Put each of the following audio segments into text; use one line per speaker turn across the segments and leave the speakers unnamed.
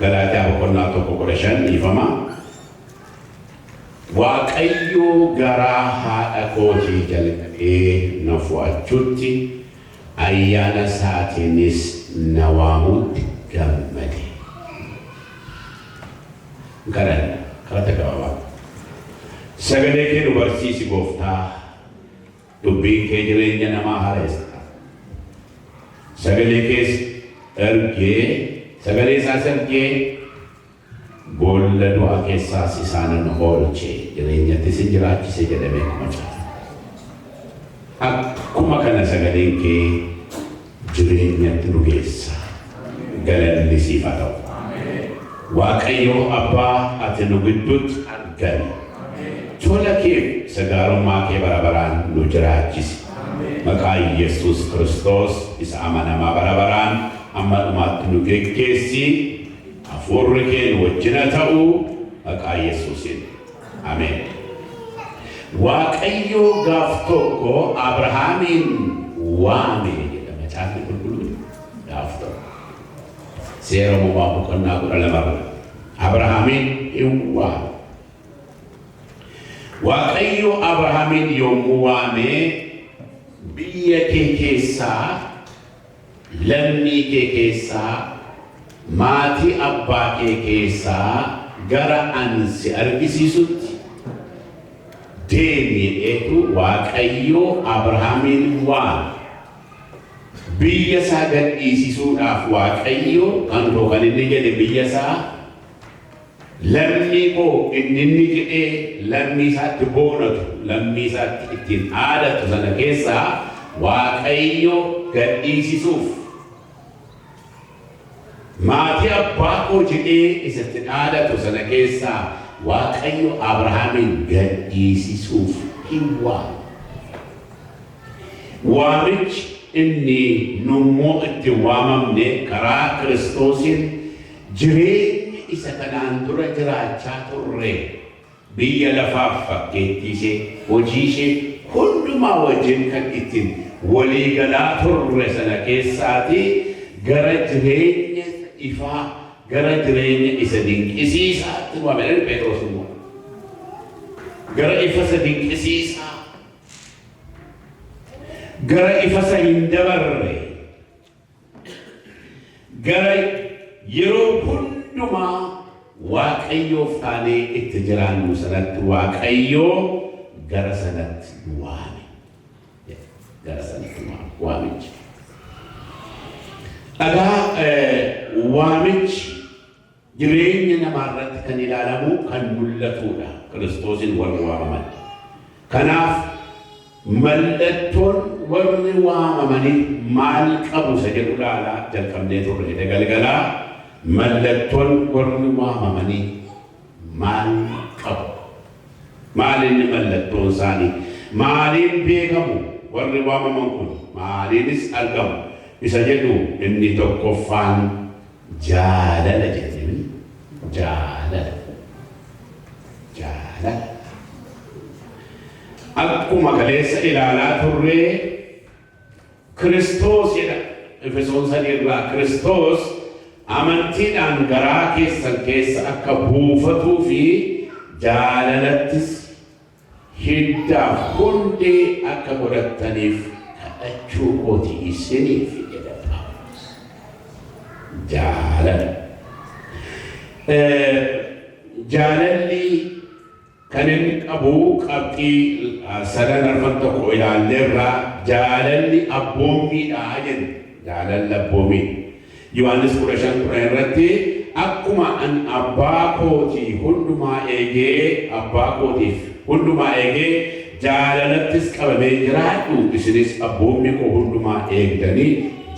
Galaatiyaa boqonnaa tokko kudha shan ifama. Waaqayyo garaa haadha kootii jalqabee na fo'achuutti ayyaana isaatiinis na waamuutti gammade. Kadhata gabaabaa. Sagalee kee nu barsiisi Gooftaa. Dubbiin kee jireenya namaa haaressa. Sagalee kees ergee sagalee isaas ergee boolla du'aa keessaas isaanan oolche jireenyattis hin jiraachise jedhamee akkuma caala. Akkuma kana sagaleen kee jireenyatti nu geessa. Galanni siif haa ta'u. Waaqayyo Abbaa ati nu gidduutti argami. Tola kee sagaarummaa kee bara baraan nu jiraachisi. Maqaa Yesuus Kiristoos isa amanamaa bara baraan amma dhumaatti nu geggeessi. Hafuurri kee nu wajjin ta'u maqaa Yesuusiin. Ameen. Waaqayyo gaaf tokko Abrahaamin waame jedha Macaafni Qulqulluun gaaf tokko. Seera Uumamaa boqonnaa 12 Abrahaamin hin waame. Waaqayyo Abrahaamin yommuu waame biyya kee keessaa lammii kee keessaa maatii abbaa kee keessaa gara ansi argisiisutti deemi jedheetu Waaqayyo Abrahaamin waame. Biyya isaa gadhiisisuudhaaf Waaqayyo kan inni jedhe biyya isaa lammii koo inni jedhee lammii isaatti boonatu lammii isaatti ittiin aadatu sana keessaa Waaqayyo gadhiisisuuf maatii abbaa koo jedhee isatti aadatu sana keessaa Waaqayyo Abrahaamin gadhiisisuuf hin waame. Waamichi inni nummoo itti waamamne karaa Kiristoosiin jireenya isa kanaan dura jiraachaa turre biyya lafaaf fakkeettii ishee hojii ishee hundumaa wajjin kan ittiin walii galaa turre sana keessaati gara jireenya ifaa gara jireenya isa dinqisiisaatti waamedhan Phexros immoo gara ifa isa dinqisiisaa gara ifa isa hin dabarre gara yeroo hundumaa Waaqayyoof taanee itti jiraannu sanatti Waaqayyo gara sanatti waame. Gara sanatti waamichi. Dhagaa waamichi jireenya namaarratti kan ilaalamu kan mul'atudha. Kiristoosin warri waamaman. Kanaaf mallattoon warri waamamanii maal qabu isa jedhu ilaalaa jalqabnee turre galgalaa. Mallattoon warri waamamanii maal qabu? Maal inni mallattoon isaanii? Maaliin beekamu warri waamaman kun? Maaliinis argamu? Isa jedhu inni tokkoffaan jaalala jedhanii jaalala. Akkuma kaleessa ilaalaa turre Kiristoos jedha Efesoon 3 irraa Kiristoos amantiidhaan garaa keessan keessa akka buufatuu fi jaalalattis hiddaaf hundee akka godhattaniif kadhachuu kooti isiniif jedha Phaawulos. Jaalala. Jaalalli kan inni qabu qabxii sadan arfan tokko ilaalleerraa jaalalli abboommiidha jenna. Jaalalli abboommii. Yohaannis 15 irratti akkuma an abbaa kootii hundumaa eegee abbaa kootiif hundumaa eegee jaalalattis qabamee jiraadhu isinis abboommi koo hundumaa eegdanii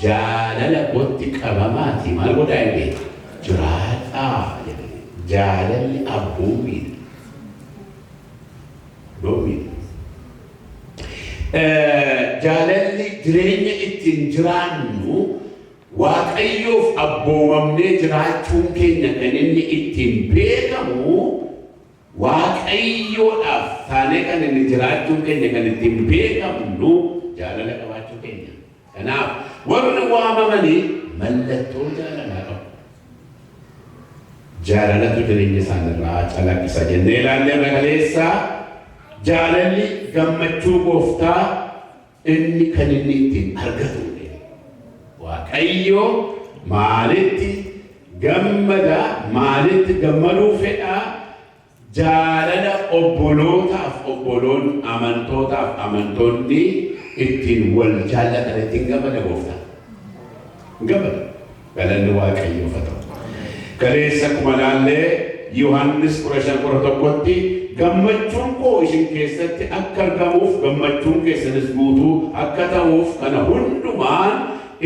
jaalala kootti qabamaati maal godhaa eegee jiraadhaa jaalalli abboommiidha. Jaalalli jireenya ittiin jiraannu Waaqayyoof abboomamnee jiraachuun keenya kan inni ittiin beekamu Waaqayyoodhaaf taanee kan inni jiraachuun keenya kan ittiin beekamnu jaalala qabaachuu keenya. Kanaaf warri waamamanii mallattoo jaalalaa qabu. jaalalatu jireenya isaanirraa calaqqisa jennee ilaalleerra kaleessaa jaalalli gammachuu gooftaa inni kan inni ittiin argatu Waaqayyo maalitti gammada maalitti gammaduu fedha jaalala obbolootaaf obboloon amantootaaf amantoonni ittiin wal jaallatan ittiin gammada gooftaa gammada galanni Waaqayyoof haa ta'u. Kaleessa akkuma ilaallee Yohaannis 11:1tti gammachuun koo isin keessatti akka argamuuf gammachuun keessanis guutuu akka ta'uuf kana hundumaan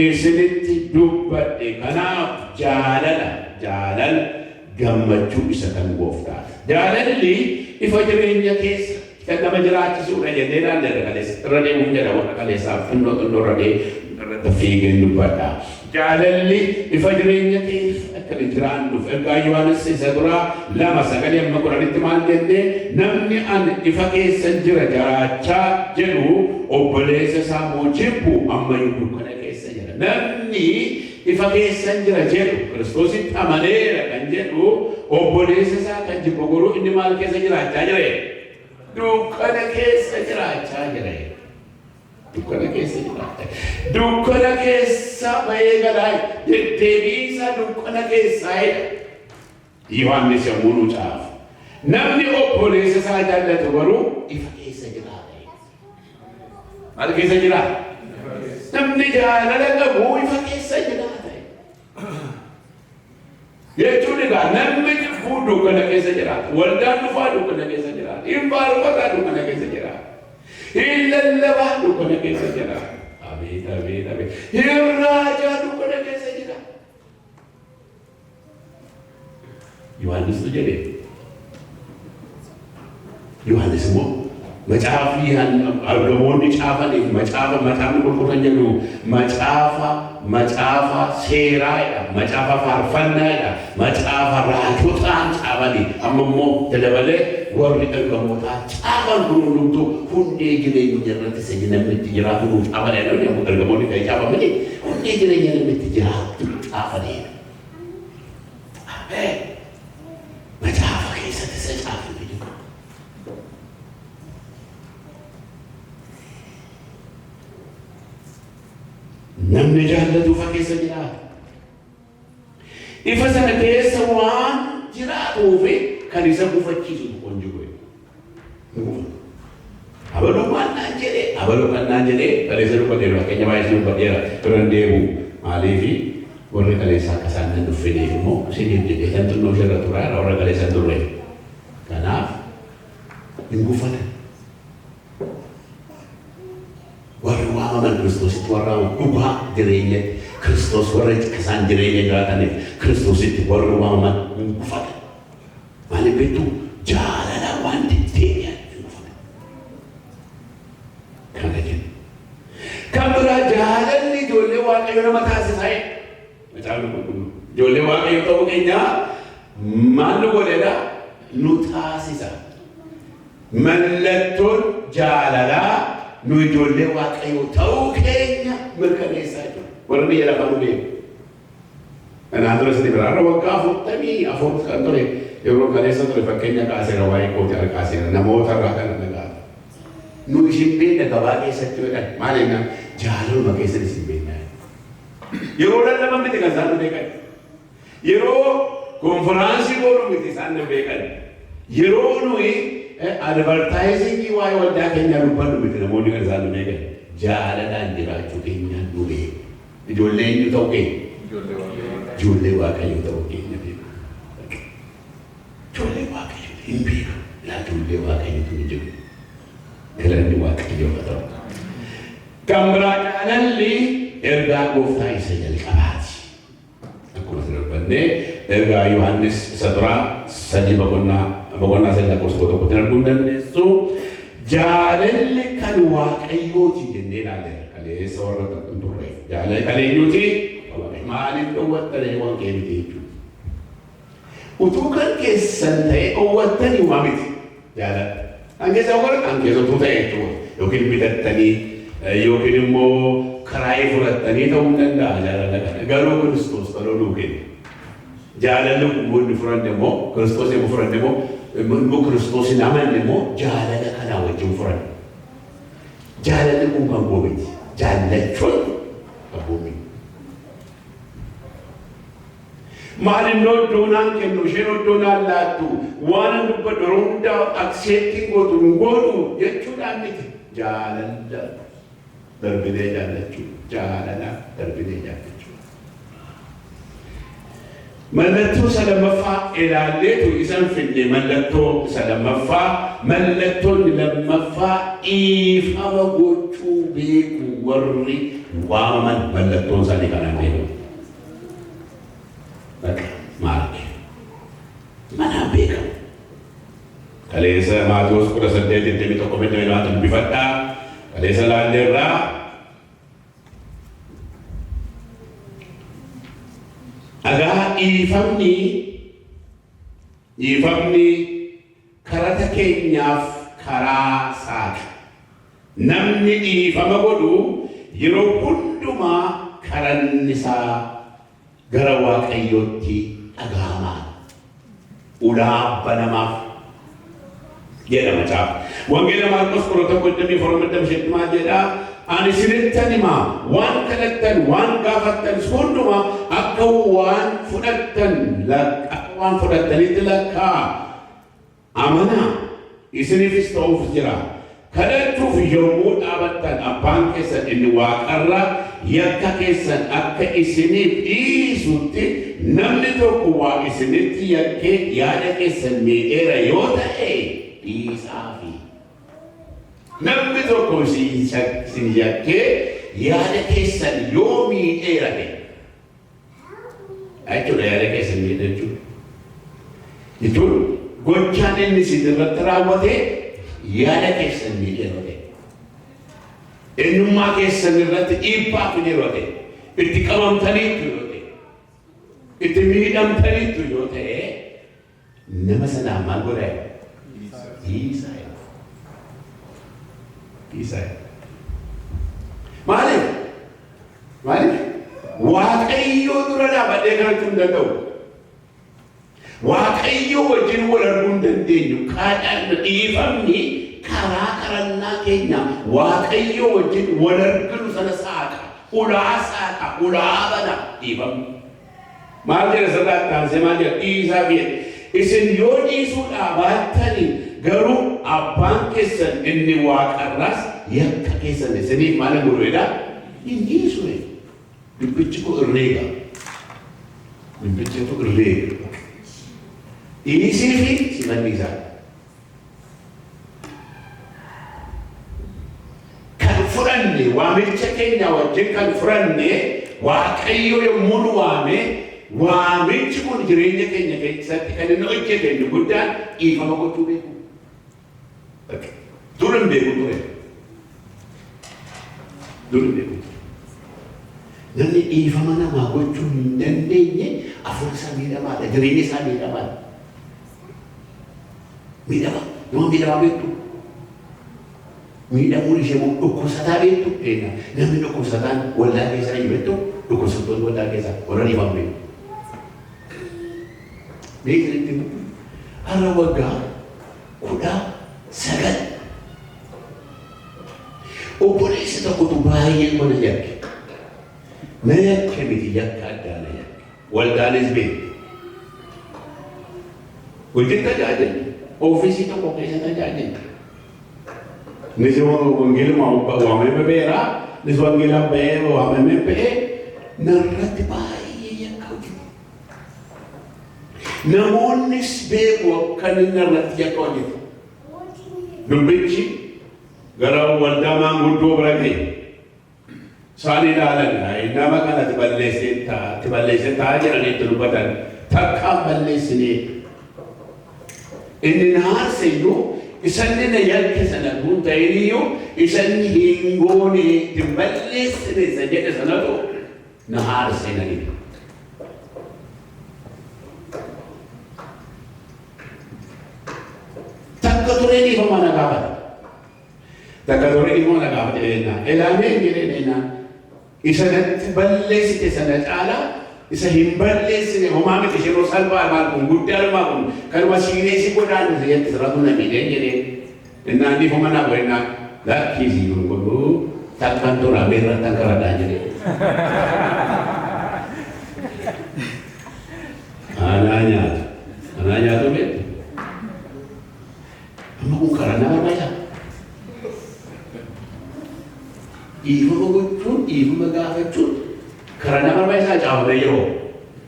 isinitti dubbadhe. Kanaaf jaalala gammachuu isa kan gooftaa. Jaalalli ifa jireenya keessa kan nama jiraachisuudha jennee ilaalleerra kaleessa. Irra deemuun jedha warra kaleessaaf xinnoo irratti fiigeen dubbadha. Jaalalli ifa jireenya keessa akka jiraannuuf ergaa Yohaannis isa duraa 2:9 maal jennee namni ani ifa keessa jira jiraachaa jedhu obboleessa isaa moo jibbu ammayyuu dukkana keessa jira. Namni ifa keessa jira jedhu Kiristoositti amaneera kan jedhu obboleessa isaa kan jibbu garuu inni maal keessa jiraachaa jira? Dukkana keessa jiraachaa jira. Dukkana keessa jiraachaa. Dukkana keessa bahee galaa deddeebiisa dukkana keessaa Yohaannis yommuu nu caafu. Namni obboleessa isaa jaallatu garuu ifa keessa jiraata. Maal keessa jiraata? Namni jaalala qabu ifa keessa jiraata. Jechuun egaa namni jibbuu dukkana keessa jiraata. Waldaan dhufaa dukkana keessa jiraata. Hin faarfataa dukkana keessa jiraata. Hin lallabaa dukkana keessa jiraata. Abeet. Hin raajaa dukkana keessa jiraata. Yohaannistu jedhe. Yohaannis immoo macaafni argamoonni caafaniif macaafni qulqulluun jedhu macaafa seeraadha, macaafa faarfannaadha, macaafa raajotaan caafanii amma immoo dabalee warri ergamootaa caafan hundumtuu hundee jireenya irratti isa namni itti jiraatu nuuf caafanidha. Ergamoonni kan caafamanii hundee jireenya namni itti jiraatu caafanidha. Macaafa keessatti isa caafame. Namni jaallatu ifa keessa jiraata. Ifa sana keessa waan jiraatuuf kan isa gufachiisu konjugee. Abaluu kan naan jedhee kaleessa dubbateera fakkeenya baay'ee dubbateera turan deemu maaliifi warri kaleessaa akka isaan nan dhufeef immoo isiniif jedhee kan xinnoo irra turaa warra kaleessa turre. Kanaaf hin gufatan. Warri waamaman Kiristoositti warra dhugaa jireenya Kiristoos warra isaan jireenya jiraataniif Kiristoositti warri waamaman hin gufatan. Maaliif beektu jaalala waan deddeebi'an hin gufatan. Kana jenna. Kan biraa jaalalli ijoollee Waaqayyo nama taasisaa ijoollee Waaqayyo ta'uu keenya maal nu godheedha? Nu taasisa. Mallattoon jaalalaa nu ijoollee Waaqayyo ta'uu keenya mirkaneessaa jiru. Warri biyya lafaa nu beeku. Kanaan dura isin biraarra waggaa 44 kan ture yeroo kaleessa ture fakkeenya kaaseera waa'ee kooti harkaaseera namoota irraa kan nagaatu. Nu isin beekna gabaa keessatti jedhan maal jennaan jaalaluma keessatti isin beekna. Yeroo lallaban miti kan isaan nu beekan. Yeroo konfiraansii goonu miti isaan nu beekan. Yeroo nuyi advertisingii waa'ee waldaa keenyaa dubbannu miti namoonni kan isaan nu beekan. Jaalalaan jiraachuu keenyaan nu beeku. Ijoollee eenyu ta'uu keenya? Ijoollee Waaqayyo ta'uu keenya beeku. Ijoollee Waaqayyo hin beeku. Ijoollee Waaqayyotu hin jiru. Galanni Waaqayyo haa ta'u. Kan biraa jaalalli ergaa gooftaa isa jalqabaati. Akkuma isin dubbannee ergaa Yohaannis isa duraa 3:1 arguu dandeessu. Jaalalli kan Waaqayyooti jennee ilaalleerra. Kaleessa warra kan turre. Jaalalli kan eenyuuti? Maaliif dhowwattanii waan kee miti jechuudha. Utuu kan keessan ta'e dhowwattanii waa miti. Jaalala. Kan keessa warra kan keessattuu ta'e jechuudha. Yookiin bitattanii yookiin immoo karaa fudhattanii ta'uu danda'a jaalala kana. Garuu Kiristoos baloluu kenna. jaalalli kun furan demo Kiristoos emu furan demo immoo Kiristoosin aman demo jaalala kana wajjin furan jaalalli kun kan goobiti jaalachuun kan goobiti maalin doonaan kennu isheen doonaan laattu waan dubbadhu hunda accepting godhu jechuudhaan miti jaalala darbinee jaallachuu jaalala darbinee jaallachuu mallattoo sadamaffaa ilaalleetu isan finne mallattoo sadamaffaa mallattoon lammaffaa dhiifama gochuu beeku warri waaman mallattoon isaanii kanaan beeku Marke. Mana beekamu. Kaleessa Maatiyos 18:21 dubbifadhaa. Kaleessa laalleerraa. Agaa dhiifamni karata keenyaaf karaa saaqa. Namni dhiifama godhu yeroo hundumaa karanni isaa gara Waaqayyootti dhaga'ama. Ulaa banamaaf jedhama caafa. Wangeela Maarqos 1:1 jedha. Ani isinittan himaa waan kadhattan waan gaafattan hundumaa akka waan fudhattanitti lakkaa. Amanaa isiniifis ta'uuf jira. Kadhachuuf yommuu dhaabattan abbaan keessan inni waaqarra yakka keessan akka isiniif dhiisutti namni tokko waa isinitti yakkee yaada keessan miidheera yoo ta'e dhiisaafi. Namni tokko isin yakkee yaada keessan yoo miidheera ta'e jechuudha yaada keessan miidhe jechuudha. Gochaan inni isin irratti raawwate yaada keessan miidheera ta'e. Eenyummaa keessan irratti dhiibbaa fideera ta'e. Itti qabamtaniitu yoo ta'e. Itti miidhamtaniitu yoo ta'e nama sanaa maal godhaa? Dhiisaa. Maaliif? Waaqayyoo dura dhaabadhee kadhachuu hin danda'u. Waaqayyoo wajjin wal arguu hin dandeenyu. Dhiifamni karaa kadhannaa keenya Waaqayyoo wajjin wal arginu sana saaqa. Ulaa bana dhiifamni. Maal jedha sirraa taansee maal jedha dhiisaa fi isin yoo dhiisuudhaa baattanii garuu abbaan keessan inni waaqarraas yakka keessan isiniif maal godhuudha? Hin dhiisu. Dubbichi kun irreega. Dhiisii fi simanniisaa. Kan fudhanne waamicha keenya wajjin kan fudhanne Waaqayyo yommuu nu waame waamichi kun jireenya keenya keessatti kan inni hojjete inni guddaan dhiifama gochuu beeku. Dur hin beeku ture. Namni dhiifama namaa gochuu hin dandeenye hafuura isaa miidhamaadha. Jireenya isaa miidhamaadha. Nama miidhamaa beektu. Miidhamuun ishee dhukkubsataa beektu. Namni dhukkubsataan waldaa keessaa hin beektu. Dhukkubsattoonni waldaa keessaa warra dhiifama beektu. Beektu har'a waggaa 19 obboleessi tokkotu baay'ee mana yakke. Na yakke miti yakka addaa na yakke. Waldaanis beektu. Hojii tajaajila. Ofiisii tokko keessa tajaajila. Nis wangeeluma waamame beeraa. Nis wangeela ba'ee waamame ba'ee narratti baay'ee yakka hojjetu. Namoonnis beeku akka inni narratti yakka hojjetu. Dubbichi gara waldaa maanguddoo bira ga'e. Isaan ilaalan nama kanatti balleessee taa'aa jiranitti dubbatan takkaan balleessinee. Inni na aarseyyuu isanni na yakke sana kun ta'iniyyuu isanni hin goone itti balleessine isa jedhe sanatu na aarsee na dhibe. Takka turee dhiifama na gaafata. Ilaamee jedhee isanatti balleessite sana caalaa isa hin balleessine homaa miti ishee salphaa maal kun guddaa almaa kun kanuma siinee si godhaan jetti sirratu na miidheen jedhee innaan dhiifa manaa godhinaa lakkiisii kun godhuu takkaan toraa beerratti akka radhaa jedhee. Anaa nyaatu beektu. Amma kun karaa nama barbaachisaa. Dhiifama gochuun, dhiifama gaafachuun karaa nama barbaachisaa caafamee yeroo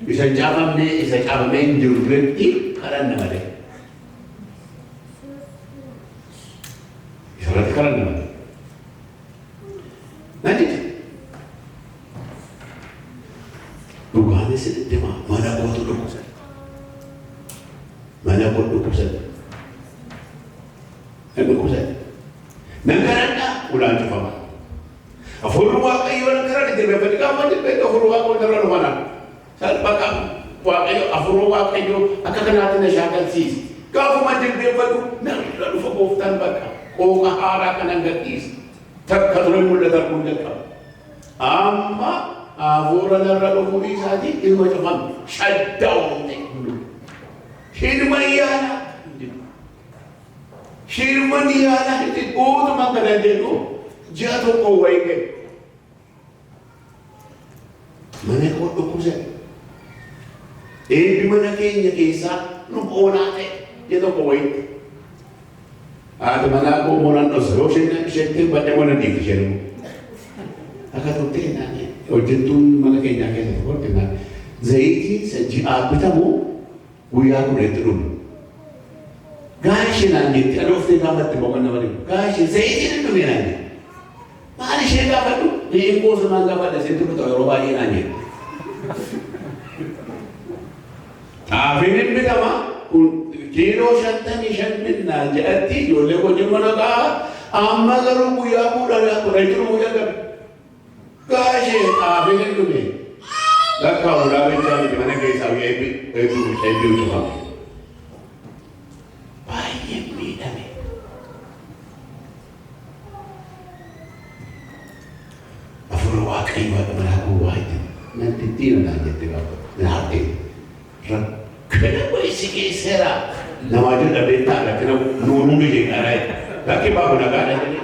isa caafamee hin jiru duratti karaa nama ta'e. Isarratti karaa nama ta'e. Natti dhugaanis dhimma mana kootu dhukkubsate. Mana kootu dhukkubsate. Nan kadhadhaa ulaan cufama. Afurri Waaqayyoo nan kadhadha jilbeeffadhe gaafa jilbeeffadhe afurri Waaqayyoo narra dhufana. Salphaa Waaqayyoo afurri Waaqayyoo akka kanaatti na shaakalsiise. Gaafuma jilbeeffadhu narra dhufa gooftaan bakka qooqa haaraa kanan gadhiise. Takka ture mul'atan kun jalqaba. Amma hafuura narra dhufuu isaatiin ilma cufame shaddaa'uun Shirma yaalaa. Shirman yaalaa itti guutuma kana jedhu ji'a tokko wayii ga'e. Mana koo dhukkubsate. Eebbi mana keenya keessaa nu oolaa ta'e ji'a tokko wayii. Haati manaa koo moonan dhosa yoo isheetti badde mana dhiifi jedhamu. Akka turtee naannee hojjettuun mana keenyaa keessatti hortinaa zayitii ji'aa bitamu guyyaa kudhatti dhumu. Gaashee naan jetti adooftee gaafatti boqonnaa malee gaashee zayitiin dhume naan jetti. Maal ishee gaafadhu hin goosumaan gaafadha seetu dhuta yeroo baay'ee naan jetti. Xaafiin hin bitama kun kiiloo 55 naan jedhatti ijoollee wajjin mana gahaa amma garuu guyyaa kudhanii dhumu jalqabe. Gaashee xaafiin hin dhume. Lakkaa ulaa bichaa miti mana keessaa eebbi cufame. Baay'ee miidhame. Afurri Waaqayyoo haadha manaa koo waa itti nan tittiina naan jette gaafa na haftee rakkina wayisi keesseera namaa jiru dhabee ta'a rakkina nuun hundi ishee qaaraa lakki baabu nagaadha jedhee.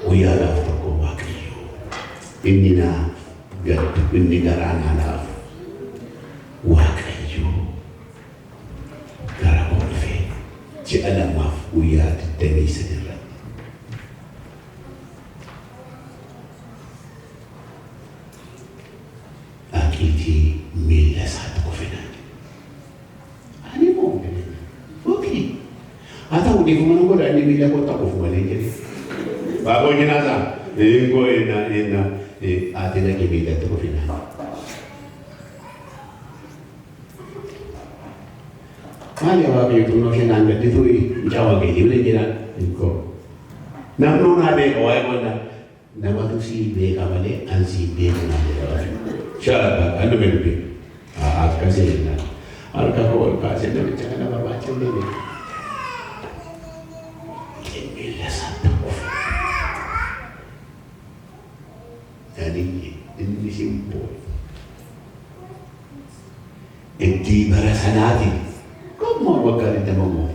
Guyyaadhaaf tokko Waaqayyoo inni naaf gaddu inni garaa naaf Waaqayyoo gara oolfee ji'a lamaaf guyyaa 29 irratti dhaqiitii miila isaatti kuffinaan ani moo okii haa ta'u dhiifuma nu godha inni miila kottaa kufu malee jedhee. Bago jenazah, engko ena ati lagi bila terufina. Mali awak itu nasi nangkat itu jawab gini boleh jiran engko. Namun ada awak mana nama tu si beka balik, ansi beka mana. Siapa? Anu berbi. Aku kasih na. Alka kau kasih na jangan apa baca ni. Kemila satu. Ini simpul. Itti barasanati. Kamu bakal ditemu.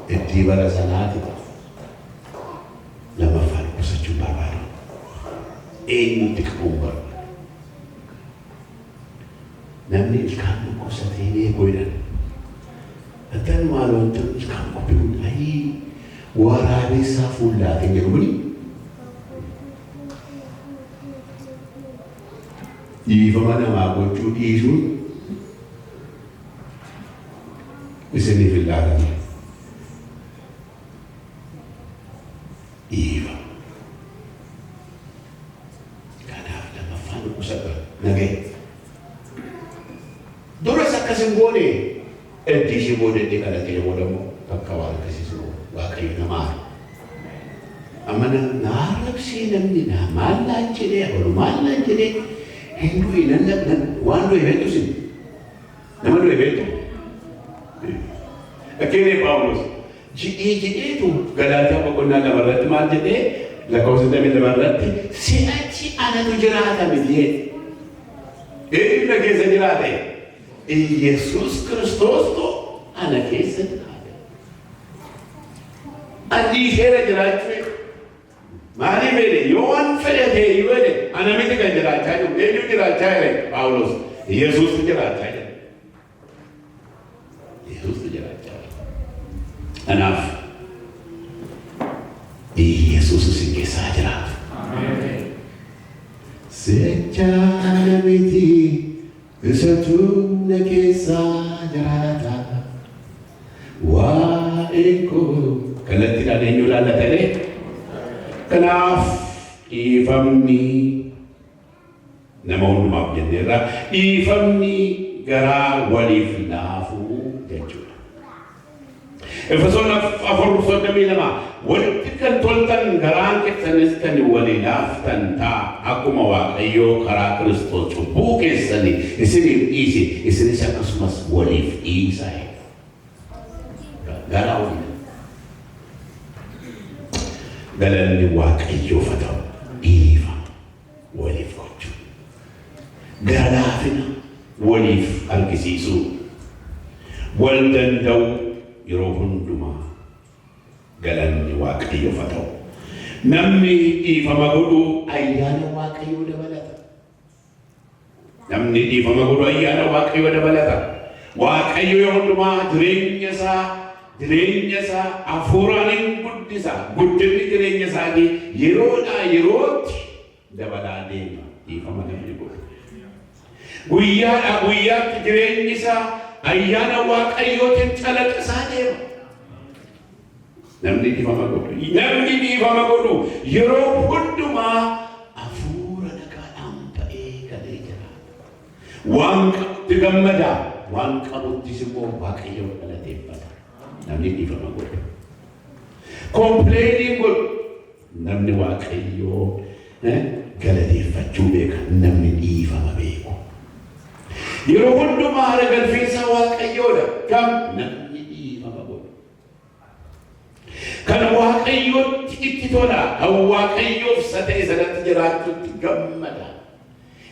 Itti barasanati. Lama falu sejumpa baru. Ini dikubur. Namni kamu kau satini koidan. Atan malu tu kamu pun ai warabi safulla tinggal buni. Ifa mana mago cuti isu isini filada Ifa kana lama fanu kusaba nage dora sakasengone edisi bode de kana ke modamo kakkawal kasisu Waaqayyo nama amana narap sinamni na mallan chide mallan chide Hindu ini nak wan dua event tu sih, nama dua event tu. Akeekee Phaawulos ji'eetu Galaatiyaa boqonnaa lamarratti maal jedhee lakkoofsa 22 si'achi anatu jiraata miti. Eenyu keessa jiraata? Yesuus Kiristoostu ana keessa jiraata. Ani seera jiraachuu maaliif jedhe yoo waan fedhatee yoo jedhe ana miti kan jiraachaa jiru. Eenyu jiraachaa jira? Phaawulos Yesuustu jiraachaa jira. Yesuustu jiraachaa jira. Kanaaf Yesuus isin keessaa jiraata. Si'achi ana miti isatu na keessaa jiraata. Waa'ee koo kanatti eenyu laallatanii? Kanaaf dhiifamni nama hundumaaf jenneerra dhiifamni garaa waliif laafuu jechuudha. Efesoon 4:32 walitti kan toltan garaan keessanis kan walii laaftan ta'a akkuma Waaqayyoo karaa Kiristoos cubbuu keessanii isiniif dhiise isinis akkasumas waliif dhiisa. Garaa waliin galanni Waaqayyoof haa ta'u. Dhiifama waliif gochuu, garaa laafina waliif argisiisuu, wal danda'u yeroo hundumaa galanni Waaqayyoof haa ta'u. Namni dhiifama godhu ayyaana Waaqayyoo dabalata. Namni dhiifama godhu ayyaana Waaqayyoo dabalata. Waaqayyo yoo hundumaa jireenya isaa hafuuraan guddisa. Guddinni jireenya isaatii yeroodhaa yerootti dabalaa deema. Dhiifama namni godhu guyyaadhaa guyyaatti jireenyi isaa ayyaana Waaqayyootiin calaqqisaa deema. Namni dhiifama godhu yeroo hundumaa hafuura nagaadhaan ta'ee galee jiraata. Waan qabutti gammada, waan qabuttis immoo Waaqayyoon galateeffata. Namni dhiifama godhu. Kompileeniin godhu namni Waaqayyoo galateeffachuu beeka. Namni dhiifama beeku yeroo hundumaa haara galfeessa Waaqayyoodha. Kam namni dhiifama godhu kan Waaqayyootti itti tola, kan Waaqayyoof satee sanatti jiraachuutti gammada.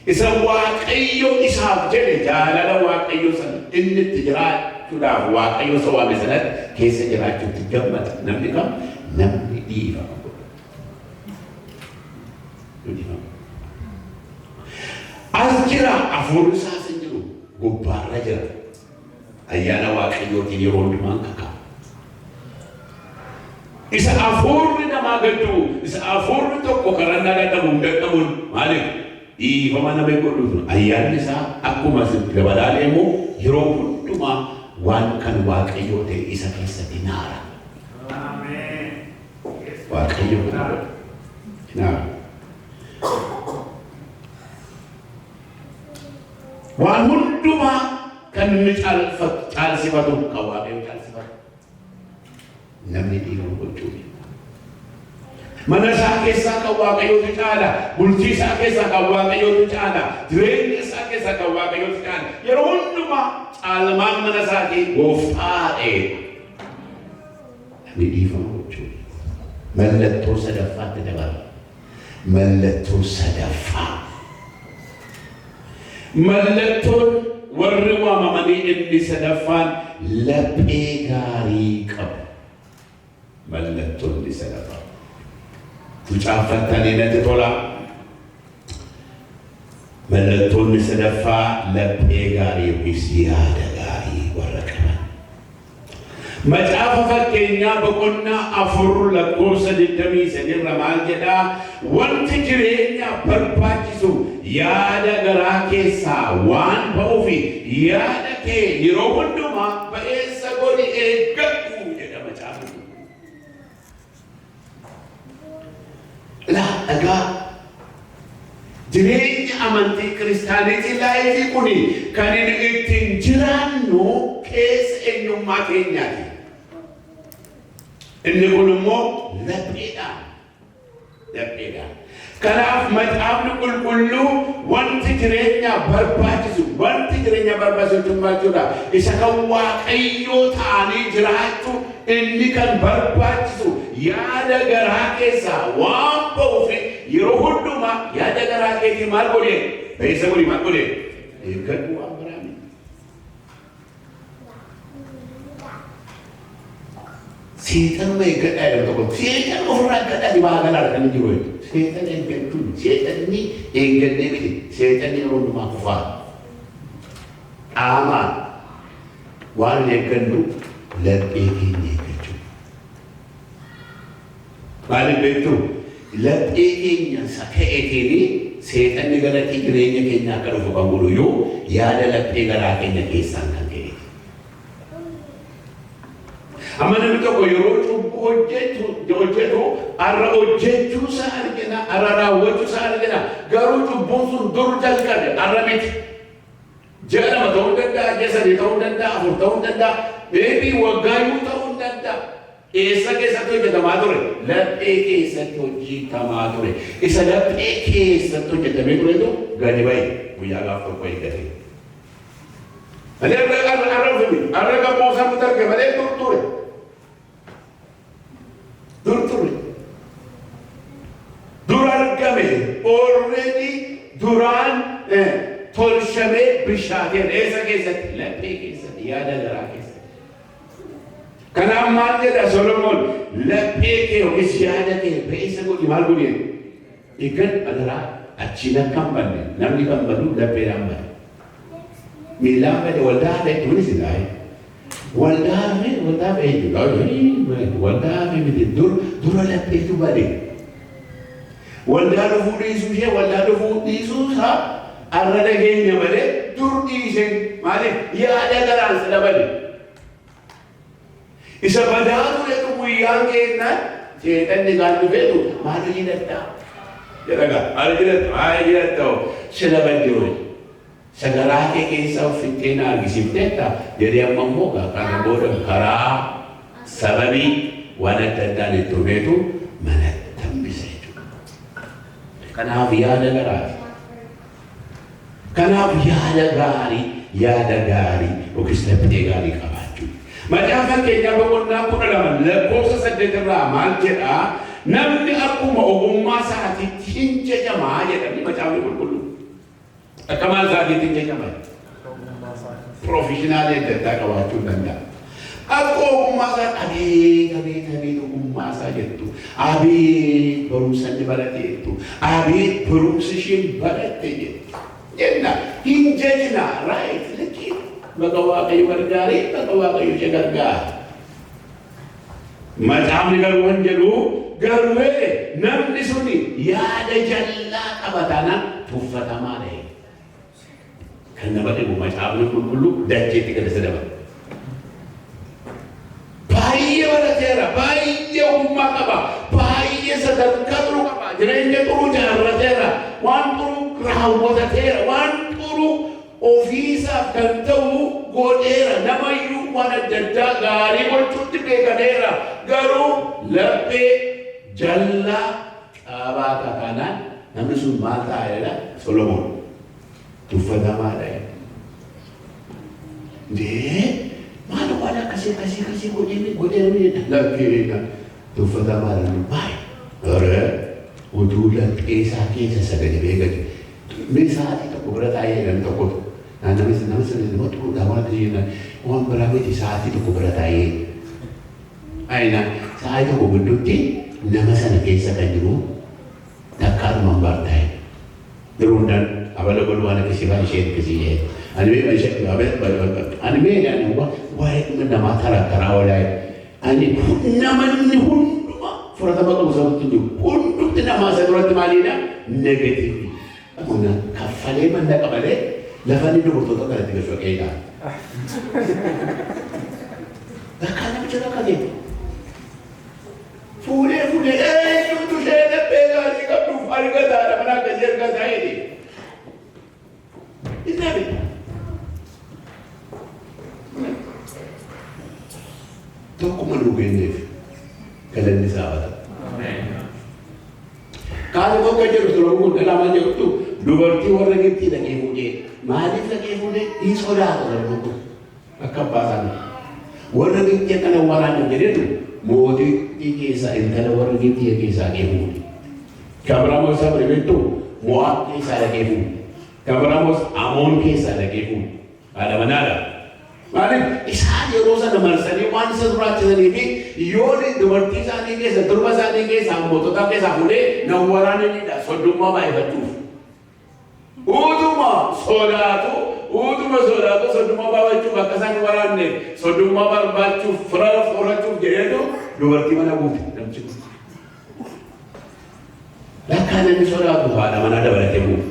Isa Waaqayyo isaaf jedhe jaalala Waaqayyo sana inni itti jiraachuudhaaf Waaqayyo isa waame sanatti keessa jiraachuutti gammada. Namni kam? Namni dhiifama godhu. As jira hafuurri isaas hin jiru, gubbaarra jira. Ayyaana Waaqayyootiin yeroo hundumaan kaka. Isa hafuurri namaa gaddu, isa hafuurri tokko karannaa dadhabuun maaliif? Dhiifama nama godhuutu ayyaanni isaa akkuma dabalaa deemu yeroo hundumaa waan kan Waaqayyoo ta'e isa keessatti naara. Waaqayyoo naara. Waan hundumaa kan inni caalsifatu kan Waaqayyoo caalsifatu. Namni dhiifama gochuu mana isaa keessaa kan Waaqayyootu caala, bultii isaa keessaa kan Waaqayyootu caala, jireenya isaa keessaa kan Waaqayyootu caala. Yeroo hundumaa caalmaan mana isaatii Gooftaa ta'e. Namni dhiifama gochuu mallattoo sadaffaatti dabala. Mallattoo sadaffaa. Mallattoon warri waamamanii inni sadaffaan laphee gaarii qabu. Mallattoon inni sadaffaa. Mucaafatanii natti tola. Mallattoon inni sadaffaa laphee gaarii yookiis yaada gaarii warra qaban. Macaafa fakkeenyaa boqonnaa 4:23 irra maal jedhaa? Wanti jireenya barbaachisu yaada garaa keessaa waan ba'uufi yaada kee yeroo hundumaa ba'eessa godhi eeggadhu jedha macaafa. Dhagaa jireenya amantii kiristaaniitii laayifii kuni kan inni ittiin jiraannu keessa eenyummaa keenyaati. Inni kun immoo lapheedhaan. Kanaaf macaafni qulqulluu wanti jireenya barbaachisu jechuudha. Isa kan Waaqayyoo ta'anii jiraachuu inni kan barbaachisu yaada garaa keessaa waan ba'uuf yeroo hundumaa yaada garaa keetii maal godhee beessa godhi maal godhee eeggadhu waan biraami. Seexan ma eeggadhaa jedhamu tokko seexan ofirraa eeggadhaa dhibaa galaa kan jiru jechuudha. Seexan eeggachuun seexanni eeggannee miti seexanni yeroo hundumaa kufaa qaamaan waan eeggannu laphee keenya eeggachuu. Maaliif beektu laphee keenya ka'eetiin seexanni galatii jireenya keenya akka dhufu kan godhu yoo yaada laphee garaa keenya keessaan kan ka'e. Amma namni tokko yeroo cubbuu hojjetu arra hojjechuusaa argina, arra raawwachuusaa argina. Garuu cubbuun sun dur jalqabe arra miti. Ji'a lama ta'uu danda'a, ji'a sadii ta'uu danda'a, afur ta'uu danda'a, beebii waggaayyuu ta'uu danda'a. Eessa keessatti hojjetamaa ture? Laphee keessatti hojjetamaa ture. Isa laphee keessatti hojjetamee turetu gadi bahe guyyaa gaaf tokko eeggate. Malee arra gamoo isaa nuti arge malee dur ture. Dur argame already duraan tolshamee bishaatee eessa keessatti laphee keessatti yaada garaa keessatti. Kanaaf maal jedha Solomoon laphee kee yookiis yaada kee beessa godhi maal godheen eeggan adaraa achiin akka hin banne namni kan badu lapheedhaan bada. Miilaan bade waldaa hafe tunis ilaahe. Waldaa hafe miti dura lapheetu bade. Waldaa dhufuu dhiisuu ishee waldaa dhufuu dhiisuu isaa arra dhageenya malee dur dhiiseen maaliif yaada garaan sila bade. Isa badaa turetu guyyaan keennaan seexanni kan dhufeetu maal hojii danda'a? Jedhagaa maal jedhatta'u sila badde sagaraa kee keessa ofittee na argisiifteetta jedhee amma immoo kana booda karaa sababii waan adda addaan itti hubeetu manatti hambisa jechuudha. Kanaaf yaada garaati. Kanaaf yaada gaarii yookiis laphee gaarii qabaachuu. Macaafa keenyaa boqonnaa 12 lakkoofsa 8 irraa maal jedhaa? Namni akkuma ogummaa isaatiitti hin jajamaa jedhanii macaafni qulqulluu. Akka maal isaatiitti hin jajaman? Profeshinaalii adda addaa qabaachuu danda'a. Akka ogummaa isaa abeet ogummaa isaa jettu. Abeet barumsa inni barate jettu. Abeet barumsa isheen baratte jettu. Jenna hin jajna right likkii. Baga Waaqayyo gargaaree baga Waaqayyo ishee gargaara. Macaafni garuu waan jedhu garuu namni suni yaada jallaa qabatana tuffatamaa ta'e. Kan nama dhibu macaafni qulqulluu dacheetti gad isa dabala. Baay'ee barateera, baay'ee ogummaa qaba, baay'ee sadarkaa xuru qaba, jireenya xuru jaarrateera, waan xuru raawwatateera, waan xuru ofiisaaf kan ta'u godheera, namayyuu waan adda addaa gaarii gochuutti beekaneera. Garuu laphee jallaa qabaata kanaan namni sun maal ta'eedha? Solomoon tuffatamaadha. Maal waan akkasii godhee laphee tuffatamaadha. Baay'ee utuu laphee isaa keessa sagale beekate. Sa'aatii tokko bira taa'ee namni tokkotu nama sana xuruudha waan ta'eef waan biraa miti sa'aatii tokko bira taa'ee sa'aatii tokko gidduutti nama sana keessa kan jiru takkaadhuma hin bartaa'e. Yeroo hundaan abala golwaan akkasii waan ishee akkasii waa'ee namaa karaa oolaa namanni hunduma fudhatama qabu sababni jiru hundumti namaa isa duratti maaliidha? Negatiivii. Kuna kaffalee mallaqa malee lafa inni dubartoota kanatti gashuu akka eegaa. Bakka namicha bakka deemu. Fuudhee eenyutu ishee laphee gaarii qabduuf argataadha mana akkasii argataa jedhee. Isaa beeku. Tokkuma nuu kenneef galanni isaa bata. Kaani tokko jedhu turuu kalama jedhu dubartii warra Gibxii dhaqee fuudhee maaliif dhaqee fuudhee hin sodaatu darbu akka baasan warra Gibxii kana waraana jedhetu mootii keessa intala warra Gibxii keessa dhaqee fuudhee Kabramos sabri beektu Mo'aab keessa dhaqee fuudhee Kabramos Amoon keessa dhaqee fuudhee ada manaadha maaliif isaan yeroo sana marsanii waan isa duraachisanii fi yooni dubartii isaanii keessa durba isaanii keessa mootota keessa fuudhee na waraananidha soddummaa baay'ifachuuf utuma sodaatu soddummaa baay'ifachuuf akka isaan waraanne soddummaa barbaachuuf fira furachuuf jedheetu dubartii mana buute namchi kun lakkaan inni sodaatu haadha manaa dabalatee buufe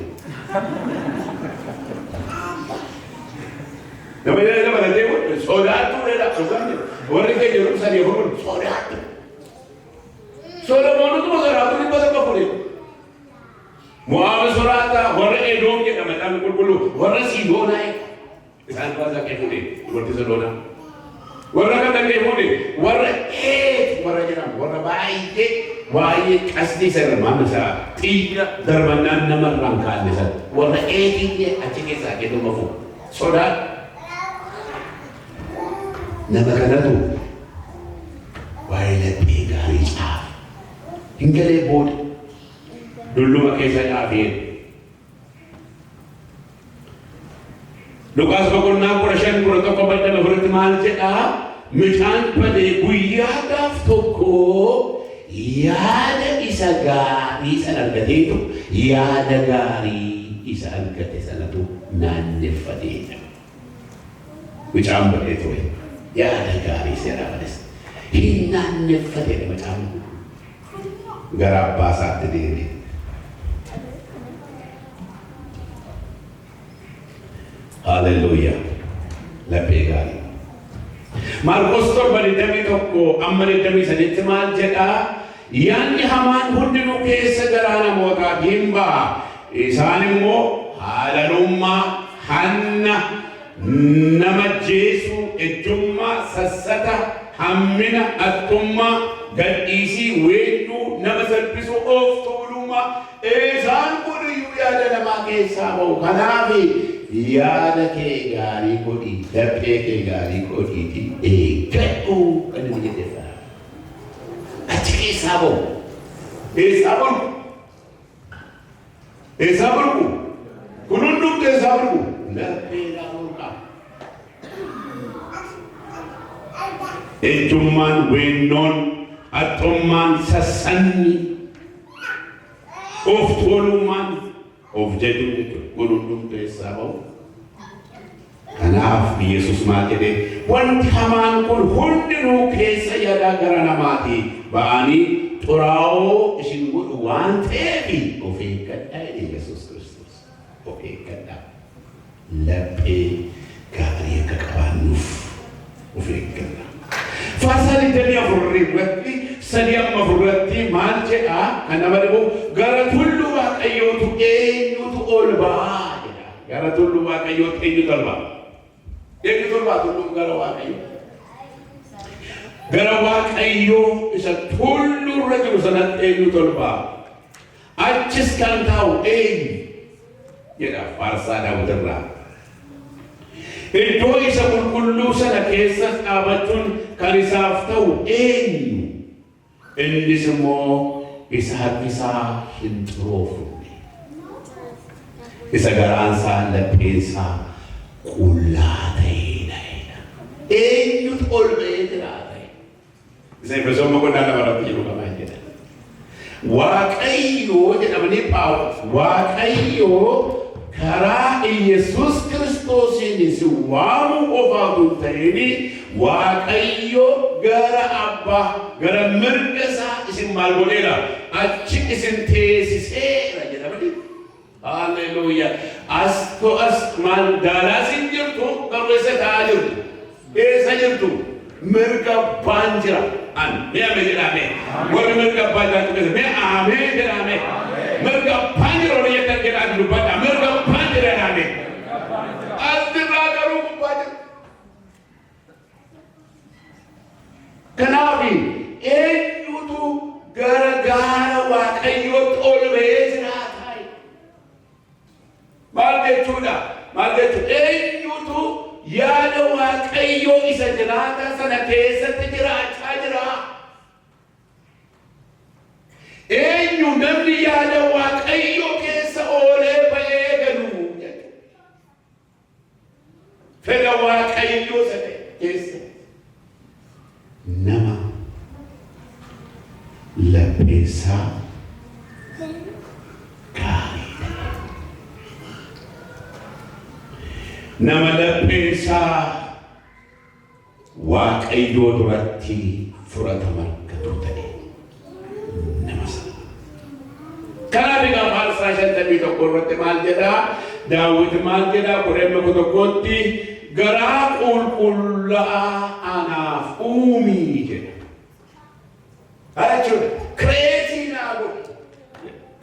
nama dabalatee buufe sodaatu dheedha sodaatu warri kee yeroo sadii fuudhu sodaatu Solomoonutuma sodaatu dhibba tokko fuudhe Mo'aab sodaata warra Edoom jedhama dhaan qulqulluu warra Siidoonaa isaan baasa kee fuudhe dubartii Sidoonaa warra kana kee fuudhe warra warra jedhamu warra baay'ee qasdii sararmaan isaa xiyya darbannaan namarraan kaanne sana warra eetii achi keessaa keeduma fuudhe sodaa nama kanatu waa'ee laphee gaarii caafe hin galee booda dulluma keessa caafeen Luqaas boqonnaa 15:11 maal jedhaa midhaan badee guyyaa gaaf tokko yaada isa gaarii san argateetu yaada gaarii isa argate sanatu naanneffateedha midhaan badee ture yaada gaarii seeraafades hin naanneffateedha midhaan gara abbaa isaatti deebi'e Hallelujah. Laphee gaarii. Maarqos 7:1 amma 23 maal jedhaa yaanni hamaan hundinuu keessa garaa namootaatti ba'a. Isaan immoo haalalummaa, hanna, nama jeesuu, ejjummaa, sassata, hammina, attummaa, gadhiisii, weedduu, nama salphisuu, of tuulummaa isaan kuniyyuu yaada namaa keessaa ba'u. Kanaaf yaada kee gaarii godhi, laphee kee gaarii godhiiti eeggadhu kan inni jedheeffata. Achi keessaa ba'u. Eessaa burqu. Kun hundumtu eessaa burqu. Lapheedhaa burqaa. Ejjummaan, weennoon, attummaan, sassanni, of tuulummaan, of jedhu jechuudha. Kun hundumtu eessaa ba'u. Kanaaf Yesuus maal jedhee wanti hamaan kun hundinuu keessa yaada gara namaatii ba'anii xuraa'oo isin godhu waan ta'eef of eeggadhaa jedhe Yesuus Kiristoos. Of eeggadhaa. Laphee gaarii akka qabaannuuf of eeggadhaa. Faarsaa 24 maal jedhaa kan nama dhibu gara tulluu Waaqayyootu eenyutu ol ba'a jedha. Gara tulluu Waaqayyootu eenyutu ol ba'a. Eenyutu ol ba'a tulluu gara Waaqayyoo. Gara Waaqayyoo isa tulluurra jiru sanatti eenyutu ol ba'a. Achis kan taa'u eenyu jedha faarsaa Daawitirraa. Iddoo isa qulqulluu sana keessa dhaabachuun kan isaaf ta'u eenyu? Innis immoo isa harkisaa hin xuroofne. Isa garaansaa lapheensaa qullaa ta'eedha. Eenyutu ol ba'ee jiraata? Isa Efesoon boqonnaa 2 jedhu qabaa jedha. Waaqayyoo jedhamanii Phaawulos Waaqayyoo karaa Yesuus Kiristoosiin isin waamuu qofaatu hin ta'in Waaqayyo gara Abbaa gara mirga isaa isin maal godheera achi isin teessiseera jedhamanii. Hallelujah. As maal daalaas hin jirtu garuu isa taa'aa jirtu. Eessa jirtu? Mirga Abbaan jira. Mee ameen jedhame. Warri mirga Abbaa jiraatu keessa mee ameen jedhame. Mirga Abbaan jira warri jettan jedhaa dubbadha. Mirga Abbaan jira jedhame. Asirraa garuu gubbaa jira. Kanaaf eenyutu gara gaara Waaqayyootti ol ለጴሳ ጋሪ nama lepesa waaqayyo duratti fudhatama argatu ta'e nama sana. Kanaaf egaa Faarsaa 51 irratti maal jedha? Daawit maal jedha? Quremma tokkotti garaa qulqullaa'aa anaaf uumi jedha. Jechuudha kireetii naa godhi.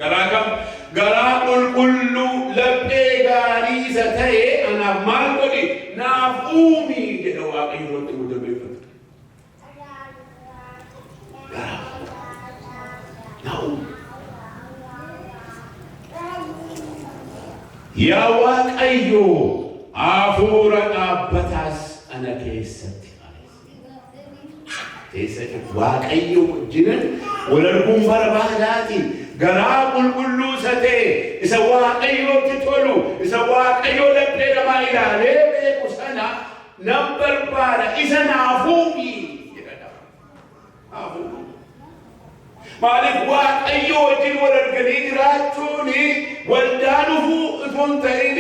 Garaa kam? Garaa qulqulluu laphee gaarii isa ta'e anaaf maal godhi? Naaf uumi jedha waaqayyo irratti muddabeeffatu. Garaa naa uumi. Yaa waaqayyo hafuura dhaabbataas ana keessatti waaqayyo wajjinan wal arguun barbaadaati. Garaa qulqulluu isa ta'e isa waaqayyootti tolu isa waaqayyo laphee namaa ilaalee beeku sana nan barbaada isa naaf uumi jedha. Maaliif waaqayyo wajjin wal arganii jiraachuun waldaa dhufuu itoo hin ta'in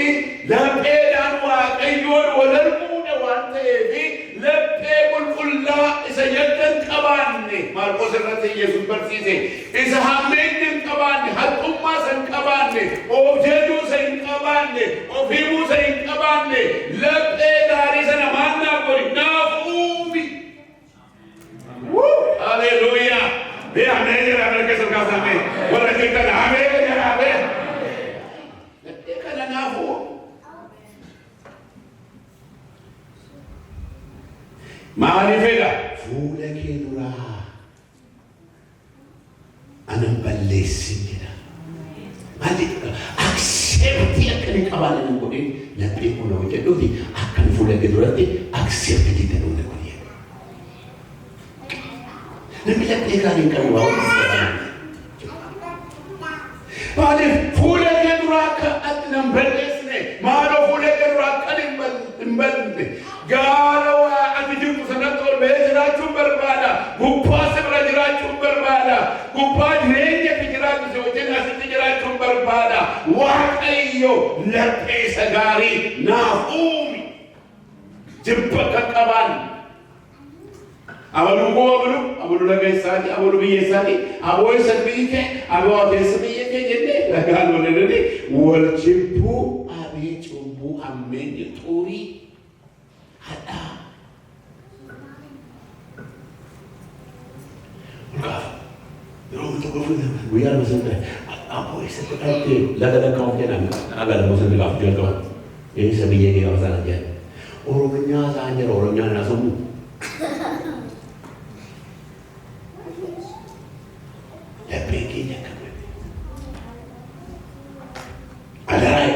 lapheedhaan waaqayyoon wal arguudha waan ta'eef laphee qulqullaa isa yakka hin qabaanne Maarqos irratti Yesuus barsiise isa hammeenyi hin qabaanne haxxummaa isa hin qabaanne of jechuu isa hin qabaanne of himuu isa hin qabaanne laphee gaarii sana maal naaf godhi? Naaf uumi. Haleluuyaa. Ameen jedha harka sarkaasame warra jirtan ameen jedha ameen. Laphee kana naaf uumi. Maaliif egaa fuula kee duraa anan balleessin jedha. Maaliif akseeptii akka inni qabaanne nan godhin laphee kun hojjedhuuti akkan fuula kee duratti akseeptii ta'uu na godhe. Namni laphee gaarii hin qabu waa maaliif fuula kee duraa akka ati nan balleessine maaloo fuula kee duraa akka hin balleessine gaara waa ati jirtu sanatti ol ba'ee jiraachuun barbaada. Gubbaa sirra jiraachuun barbaada. Gubbaa jireenya fi jiraatu si wajjin asitti jiraachuun barbaada. Waaqayyo laphee isa gaarii naaf uumi. Jibba kan qaban abalu ko abalu laga isaati abalu biyya isaati aboo isa biyya aboo teessa biyya jenne lagaan walirratti wal jibbuu abee cubbuu hammeenyi xurii hadhaa. Yeroo tokko guyyaa masanda aboo isa kadhattee laga lakkaa'uuf jedhan agala masanda gaafa jalqaban isa biyya kee gaafa sana jedhan Oromiyaa isaan jira Oromiyaa na sammuu. Laphee keenya qabate. Adaraa.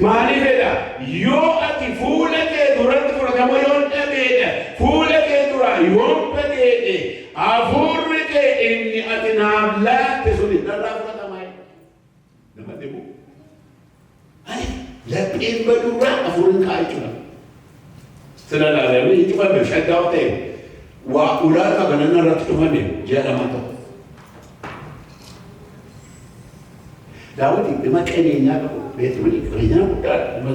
Maaliif jedha yoo ati fuula kee duratti fudhatama yoo dhabeedha fuula kee dura yoo badeedhe hafuurri kee inni ati naaf laatte suni narraa fudhatama. Nama deemu. Lapheen baduurraa hafuurri kaa jechuudha. Sina laalamee itti fadde shaddaa ta'e. Waa ulaata kanana irratti dhufame jedhama ta'u. Daawiti dhimma qabeenyaa qabu beektumni qabeenyaa guddaadha dhimma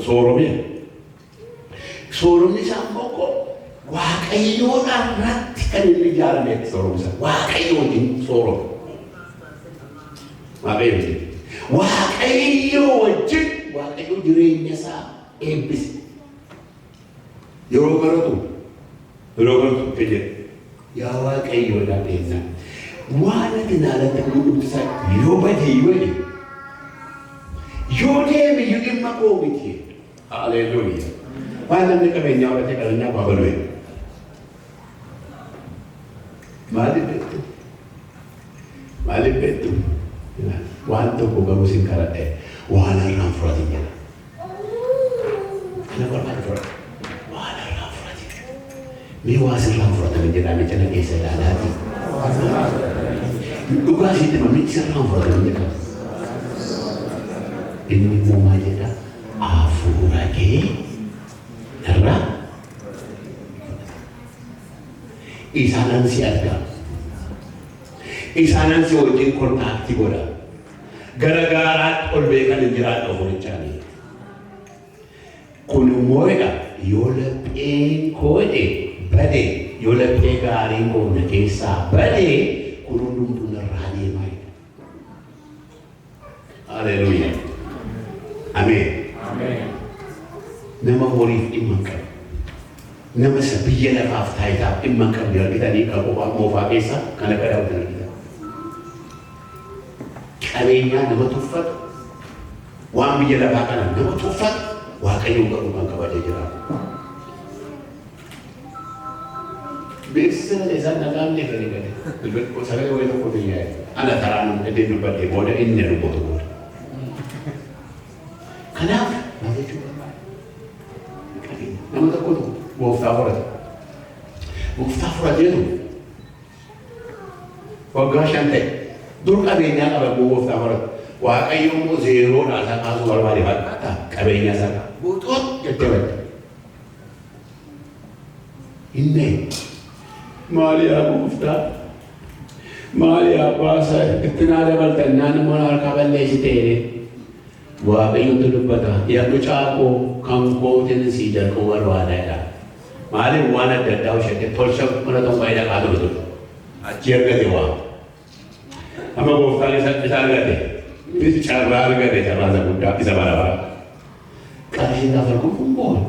sooromee. Sooromni isaa immoo waaqayyoodhaan irratti kan inni ijaarame sooromsa. Waaqayyo wajjin soorome. Waaqayyo wajjin waaqayyo jireenya isaa eebbise. Yeroo baratu Roberto Pede. Ya waaqayyo dhabeena. Waan ati naalatti guddisaa yoo badee yoo deeme yoo dhimma koo miti. Haleluuyaa. Waan namni qabeenyaa walitti qabeenyaa babal'ee. Maaliif beektu? Waan tokko garuu sin kadhadhe waan irraan fudhatin jedha. Kana barbaade fudhate. Mewah serang furatan jenama jenama Esa dalati. Duga sih temami serang furatan jenama. Ini mau aja dah. Afu lagi, terang. isaanan si arga. Isaanan si wajjin kontaaktii godha. Garagaaraatti ol beekan hin jiraadha ofiichaanii. Kun immoo yoo lapheen koodhe bade, yoo laphee gaariin koodhe keessaa bade, kun hundumtuu narraa deemaa jira. Haleluuyaa. Ameen. Nama horiif dhimma hin qabu. Nama isa biyya lafaaf taayitaaf dhimma hin qabne argitanii kan qophaa moofaa keessa kan akka daawwatan argitan. Qabeenyaa nama tuffatu, waan biyya lafaa kana nama tuffatu, Waaqayyoon garuu kan kabajee jira. Beeksisa isaan nagaamne gadi gadi. Sagalee wayii tokko biyyaa ana taraan edee dubbadhee booda inni dubbatu booda. Kanaaf maal jechuudha? Nama tokkotu gooftaa fudhate. Gooftaa fudhateetu waggaa 5 ta'e. Dur qabeenyaa qaba gooftaa fudhate. Waaqayyo immoo zeeroodhaa isaa kaasuu barbaade fakkaata qabeenyaa isaa guutuut jettee badde. Inni maali yaa gooftaa? Maali yaa baasaa? Itti naa dabaltannaan immoo harkaa balleessitee. Waaqayyoon dubbata. Yaa mucaakoo kan kootiin si jalqabu barbaadaadha. Maaliif waan adda addaa hojjete tolcha mana tokko ayida qaatu ture. Achi argate waa. Amma gooftaan isa argate. Carraa argate carraa isa guddaa isa barabara. Qarshiin lafa arguun boona.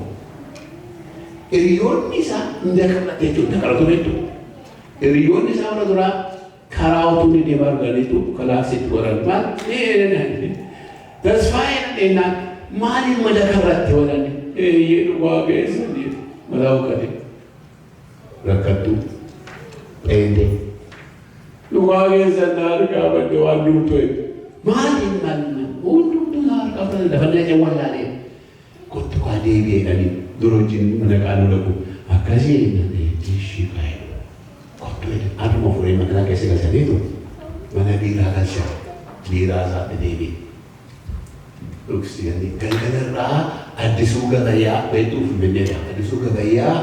Hiriyoonni isaa hunda qabate jechuudha. Qaratu jechuudha. Hiriyoonni isaa warra duraa karaa utuu ni deemaa arganitu kalaasitti waran maal? Tasfaayeen dhennaan maaliif madaka irratti wadan? Dhugaa geessanii madaa ukkate rakkattuu dheente dhugaa geessan na harkaa badde waan duutoe maaliif malna hundumtuu na harkaa fudhatan lafannaa jee wallaalee kottu kaa deebi'eedhanii dura wajjin mana qaanuu dhaqu akkasii ishii kaa'e kottu aduma furee maqnaa keessa galchaniitu mana biiraa galcha biiraa isaatti deebi'e. Oksigen galgalarraa addisuu gabayyaa beektuuf minneedha. Addisuu gabayyaa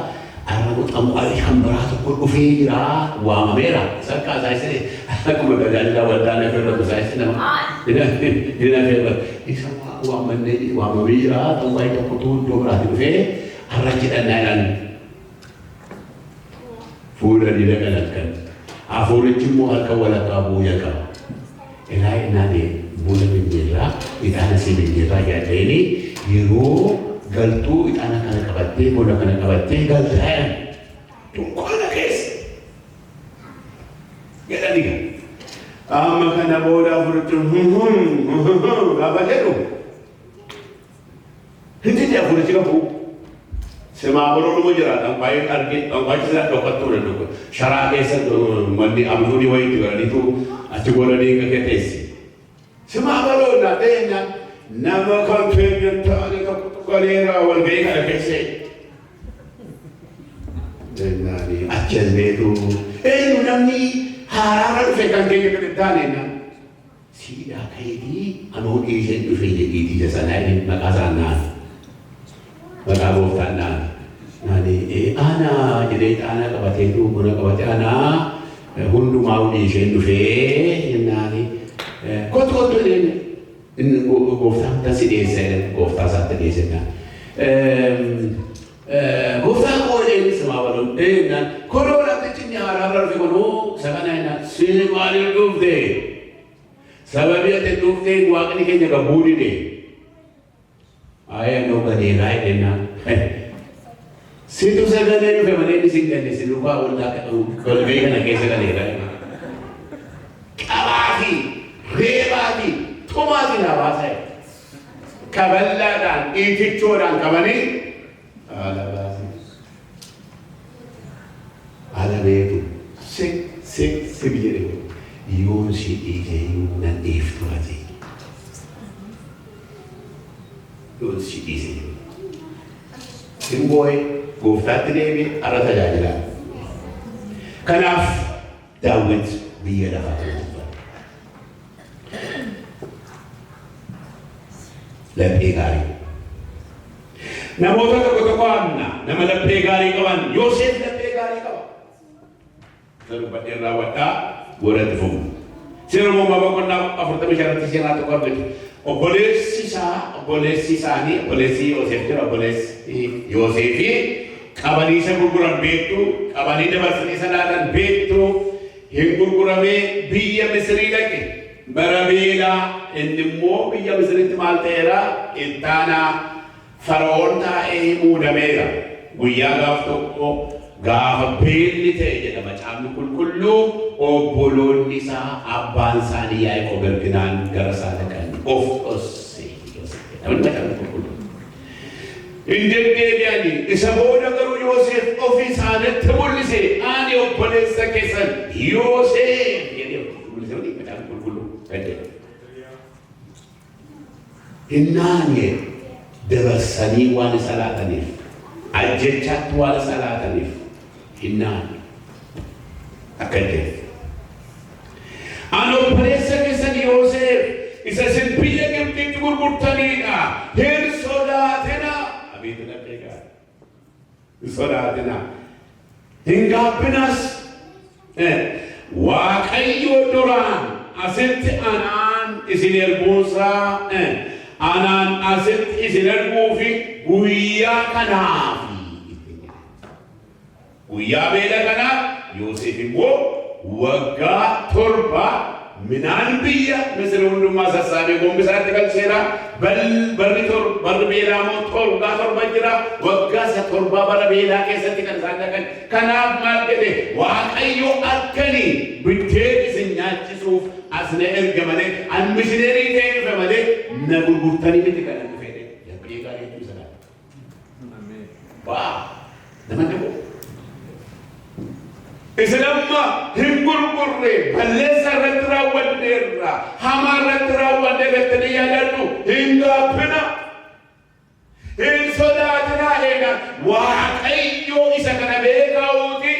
arraba xamu'aa kan biraa tokko dhufee jira waamameera. Sarkaa isaanii akkuma tajaajila waldaa na firratu isaanii nama dina firratu. Isa waamamee jira xamu'aa tokkotu iddoo biraatti dhufee har'a jedhannaa jedhan fuudhanii dhaqan halkan. Hafuurichi immoo halkan walakkaa bu'uu jalqaba. Ilaa inaanee buna minjeerraa ixaana si minjeerraa yaaddeeni yeroo galtuu ixaana kana qabattee buna kana qabattee galtaa'an dunkaana keessa jedhanii gaa amma kana booda afurichi gaafa jedhu hindi afurichi qabu simaa boroonumu jira dhanqaayee argee dhanqaayi sila dhokattuu danda'u sharaa keessa manni abduuni wayiitti godhaniitu achi godhanii qaqqeessi. Simaa bal'oodhaa ta'eenyaan nama kan feenyaan ta'anii tokko galeeraa wal ga'ii kana keessee. Jennaanii achas beetu eenyu namni haaraarra dhufe kan keenya gadi taaneenyaan. Siidhaa ka'eetii anoo dhiiseen dhufe jedhiitii jasanaa inni maqaa isaan naan. Maqaa gooftaan naan. Naanii aanaa jedhee aanaa qabateetu buna qabate aanaa hundumaa dhiiseen dhufee jennaanii. Kottu inni gooftaan tasi dhiyeessa gooftaa isaatti dhiyeessinna. Gooftaan qoodeen simaa baluun eenyaan kodoo lamtichi inni haaraarra dhufe kunuu sakana ennaan si maaliif dhufte? Sababii ati dhufte waaqni keenya gabbuu dide. Ayee noo gadeeraa ennaan. Situ sagalee dhufe malee inni sin ganne si dhugaa kolbee kana keessa gadeeraa. Qabaafi reebaafi tumaati na baasee kaballaadhaan dhiitichoodhaan qabanii haala baasee haala beeku sik jedhe yoon si dhiitee nan dhiiftu ati yoon si dhiise simboo'ee gooftaatti deebi'e har'a tajaajilaa. Kanaaf Daawit biyya lafaa laphee gaarii. Namoota tokko tokko amna nama laphee gaarii qaban Yoosef laphee gaarii qaba. Serba irrawata warati fum. Sirmo mabakonna afurta bisharati sira to korbet. Obbolessi isaanii obbolessi Yoosef jira obbolessi Yoosefi qabanii isa gurguran beektu qabanii dabarsanii isa laatan beektu hin gurguramee biyya Misrii dhaqe bara beelaa inni immoo biyya Misriitti maal ta'eera ittaana Fara'oon taa'ee muudameera guyyaa gaaf tokko gaafa beelli ta'e jedha macaafni qulqulluu obboloonni isaa abbaan isaanii Yaaqoob erginaan gara isaa dhaqan of dhossee namni macaafni qulqulluu indeddeebi'anii isa booda garuu Yoosef ofii isaanitti mul'ise ani obboleessa keessan Yoosef jedhee mul'ise macaafni qulqulluu hinnaanee dabarsanii waan isa laataniif ajjechaatti waan isa laataniif hinnaan akka jedhe ani obboleessa keessan Yoosef isa isin biyya Gibxitti gurgurtaniidha hin sodaatina abeetu dhaqeegaa hin sodaatina hin gaabbinas Waaqayyo duraan asitti anaan isin erguunsaa anaan asitti isin erguufi guyyaa kanaaf guyyaa beela kanaaf Yoosef immoo waggaa 7 minaan biyya Misir hundumaa sassaabee gombisaatti galcheera barri beelaa immoo waggaa 7 jira waggaa 7 bara beelaa keessatti kan isaan dhaqan kanaaf maal jedhe Waaqayyo akkanii biddeen isin nyaachisuuf as na erga malee an mishineerii ta'ee dhufe malee na gurgurtanii miti kan dhufe yabbee gaarii hedduu sana waa nama dhaqu Islamma hin gurgurre balleessa irratti raawwanneerra hamaa irratti raawwanne irratti yaadadhu hin gaabbina hin sodaatina eega Waaqayyo isa kana beekaa'uuti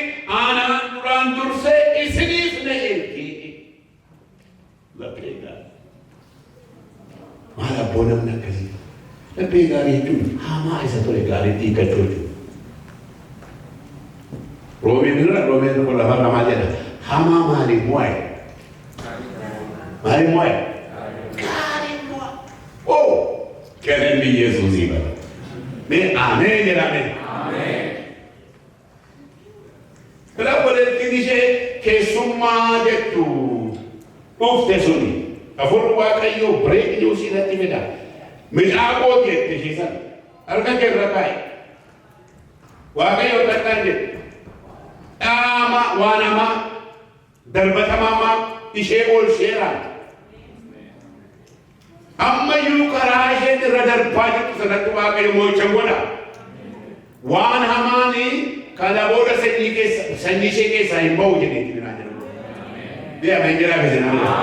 anaan duraan dursee isiniif na erge laphee gaarii maal abboo namni akkasii laphee gaarii jechuun hamaa isa ture gaariitti hiikachuu jechuudha Roomeen kun lafarra maal jedha hamaa maaliif mo'e gaarii mo'e oo kennan Yesuusii bara mee ameen jedhame Rabboleettiin ishee keessummaa jettu dhufte suni hafuurri Waaqayyoo bireekni usii irratti fida midhaaqoo jette ishee sana harka kee irra kaa'e Waaqayyoo takkaan jette Ama wanama darbatamama ishee oolcheera amma yuukaraa isheen irra darbaa jirtu sanatti Waaqayyo mo'icha godha waan hamaani kana booda sanyii ishee keessaa hin ba'u jedheetti biraa jedhamu biyya menjeraa beekanaa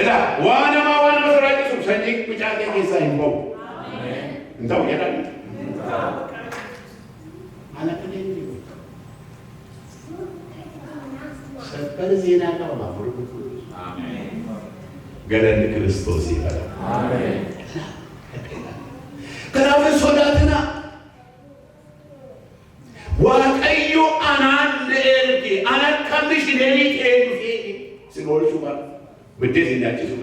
ila waan hamaa waan nama sodaachisu sanyii mucaa kee keessaa hin ba'u hin ta'u jedhani haala kanneen Sabbar ዜና ነው ማብሩ አሜን ገለል ክርስቶስ ይባላል አሜን ከራፍ ሶዳትና Waaqayyo anaan erge ana kamish neeli eegufi sinolchu bar biddee sinaachisu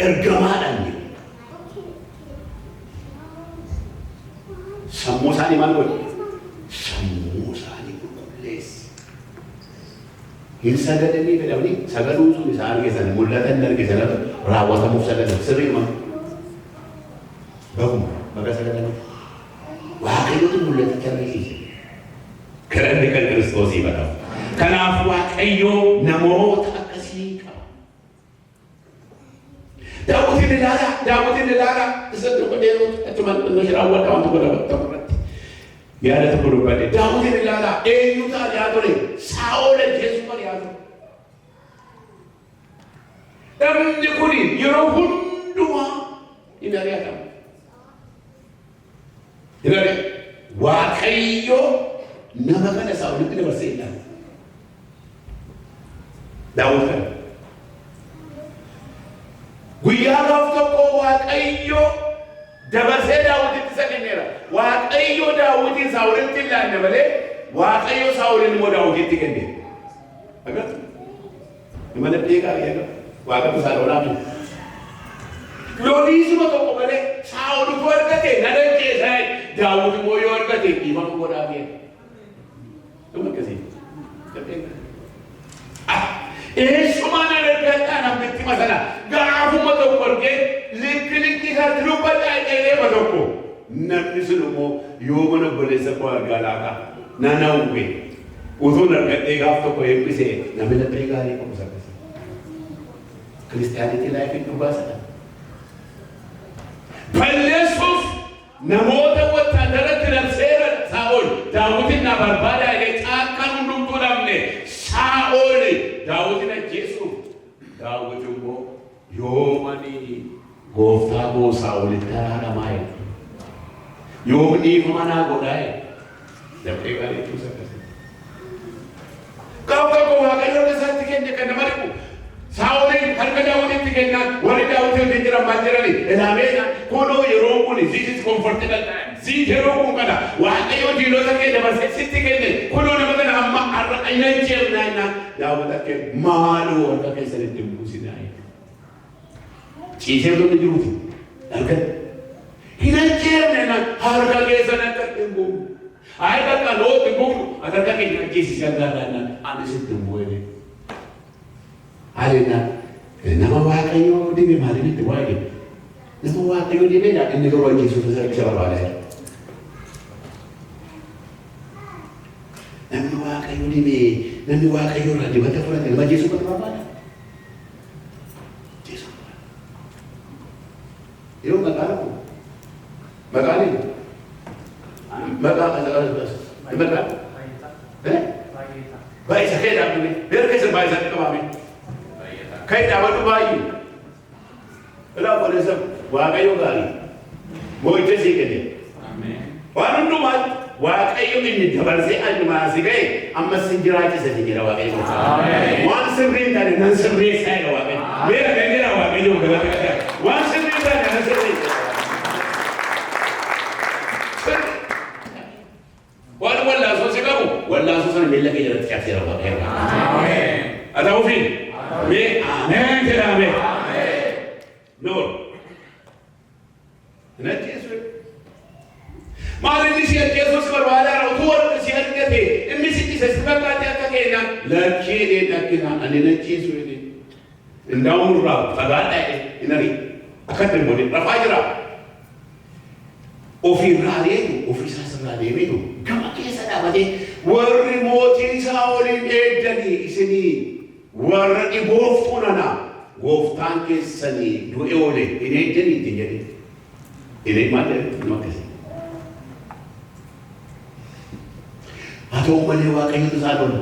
ergamaadhaan sammuu isaanii maal godhe hin sagadanii fedhamanii sagaduu sun isaan argesan mul'atan argesan raawwatamuuf sagadan sirriima baguma baga sagadanii Waaqayyotu mul'aticha argisiise kadhanni kan Kiristoosii badhamu kanaaf Waaqayyo namoota akkasii qaba Daawitin ilaala isa tokkodheeru achuma raawwadha waan tokko dabalatama yaada tokko dubbadhe Daawitin ilaala eenyu taa'aa ture Saa'ol ajjeesuu bari'aa ture namni kun yeroo hundumaa hin ari'atamu hin ari'atamu Waaqayyo nama kana Saa'olitti dabarsee ilaala Daawit kana guyyaa gaaf tokko Waaqayyo dabarsee Daawititti isa kenneera Waaqayyo Daawitin Saa'olitti ilaanne malee waaqayyo Saa'olin immoo Daawititti kenne. Agartu mana beekaa jedha waaqayyo Saa'olaaf looniisuma tokko malee Saa'olitu argate nana keessaa Daawit immoo yoo argate dhiifama godhaaf jedha. Dhuma akkasii. Eessumaan argataa namtitti masana gaafuma tokko argee likki isaatti dubbadhaa dheereema tokko namni sun immoo yoo mana obboleessa koo argaa laata nanawwe utuun argadhee gaaf tokko eebbisee namni laphee gaarii qabu sakkasa. Kiristaanitii laayifii dhugaa sana. Balleessuuf namoota wattaandaratti labseera Saa'ol Daawitin na barbaadaa jedhee caakkaan hundumtuu dhabne Saa'ol Daawitin ajjeesuuf Daawit immoo yoomani gooftaa koo Saa'olitti araaramaa jedhe yoom dhiifama naa godhaa jedhe laphee gaarii qabu sakkasa. Gaaf tokko waaqayyo isaatti kenne kan nama dhibu Saa'olin harka Daawititti kennaan warri Daawititti jiran maal jedhani ilaameena kunoo yeroo kun this is comfortable time yeroo kun kana waaqayyo diinota kee dabarsee sitti kenne kunoo nama kana amma har'a ina jeemnaa Daawit akka maaloo harka keessanitti buusinaa ciisee tonni jiruuti argan ina jeemnaa harka keessan akka dhimbuun ay bakka looti buufnu harka keenya ajjeesisi agarraanaan ani sitti bu'ee Alena, nama waaqayyo dibe maalitti waa'ee nama waaqayyo dibe yaa inni garuu ajjeesuuf isa barbaada. Namni waaqayyo dibe namni waaqayyo irraa dibata fudhate nama ajjeesuuf barbaada. Jeesuuf. Yeroo maqaan baay'isa keedhaa dube beera keessa baay'isaatti qabaame. Kai daawwatu baay'ee irraa qoleessa waaqayyo gaarii moo'icha sii kenne waan hundumaa waaqayyo inni dabarsee addunyaa si ga'e ammas sin jiraachisa si jedha waaqayyo waan sirrii taane nan sirreessaa jedha waaqayyo beera kan jedha waaqayyo galata waan sirrii taane nan sirreessaa waan wallaasoo si qabu wallaasoo sana miilla kee jalatti cabseera waaqayyo ata ofii Me amen ke amen. Lord. Nanti Yesus. Mari ni sihat Yesus berbala rautuan sihat kete. Ini sih sesuatu yang kita kena. Laki dia nak kena ane nanti Yesus ini. Indahun rau tagada ini. Akan terjadi. Rafajra. Ofirah itu, ofisah sengaja itu. Kamu kisah apa deh? Warrimoti Saulin edani sini. Warra dhibooftuunana gooftaan keessanii du'e oole hin eeddaniitti jedhe hin maal nama akkasii haa ta'u malee waaqayyotu isaa lola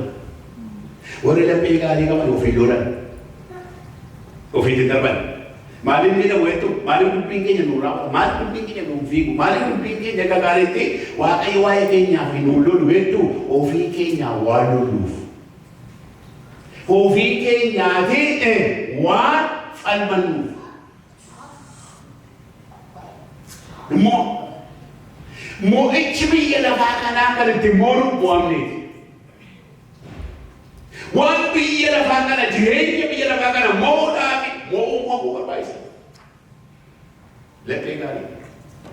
warri laphee gaarii qaban ofii lolan ofiitti darban maaliif jedhamu jettu maaliif dubbiin keenya nuun raawwatu maaliif dubbiin keenya nuun fiigu maaliif dubbiin keenya akka gaariitti waaqayyo waa'ee keenyaaf nuun lolu jettu ofii keenyaa waan lolluuf ofii keenyaatiin waan falmannuuf mo'ichi biyya lafaa kanaa kan itti mooruuf bu'amneeti waan biyya lafaa kana jireenya biyya lafaa kana mo'uudhaaf mo'uu barbaachisa laphee gaarii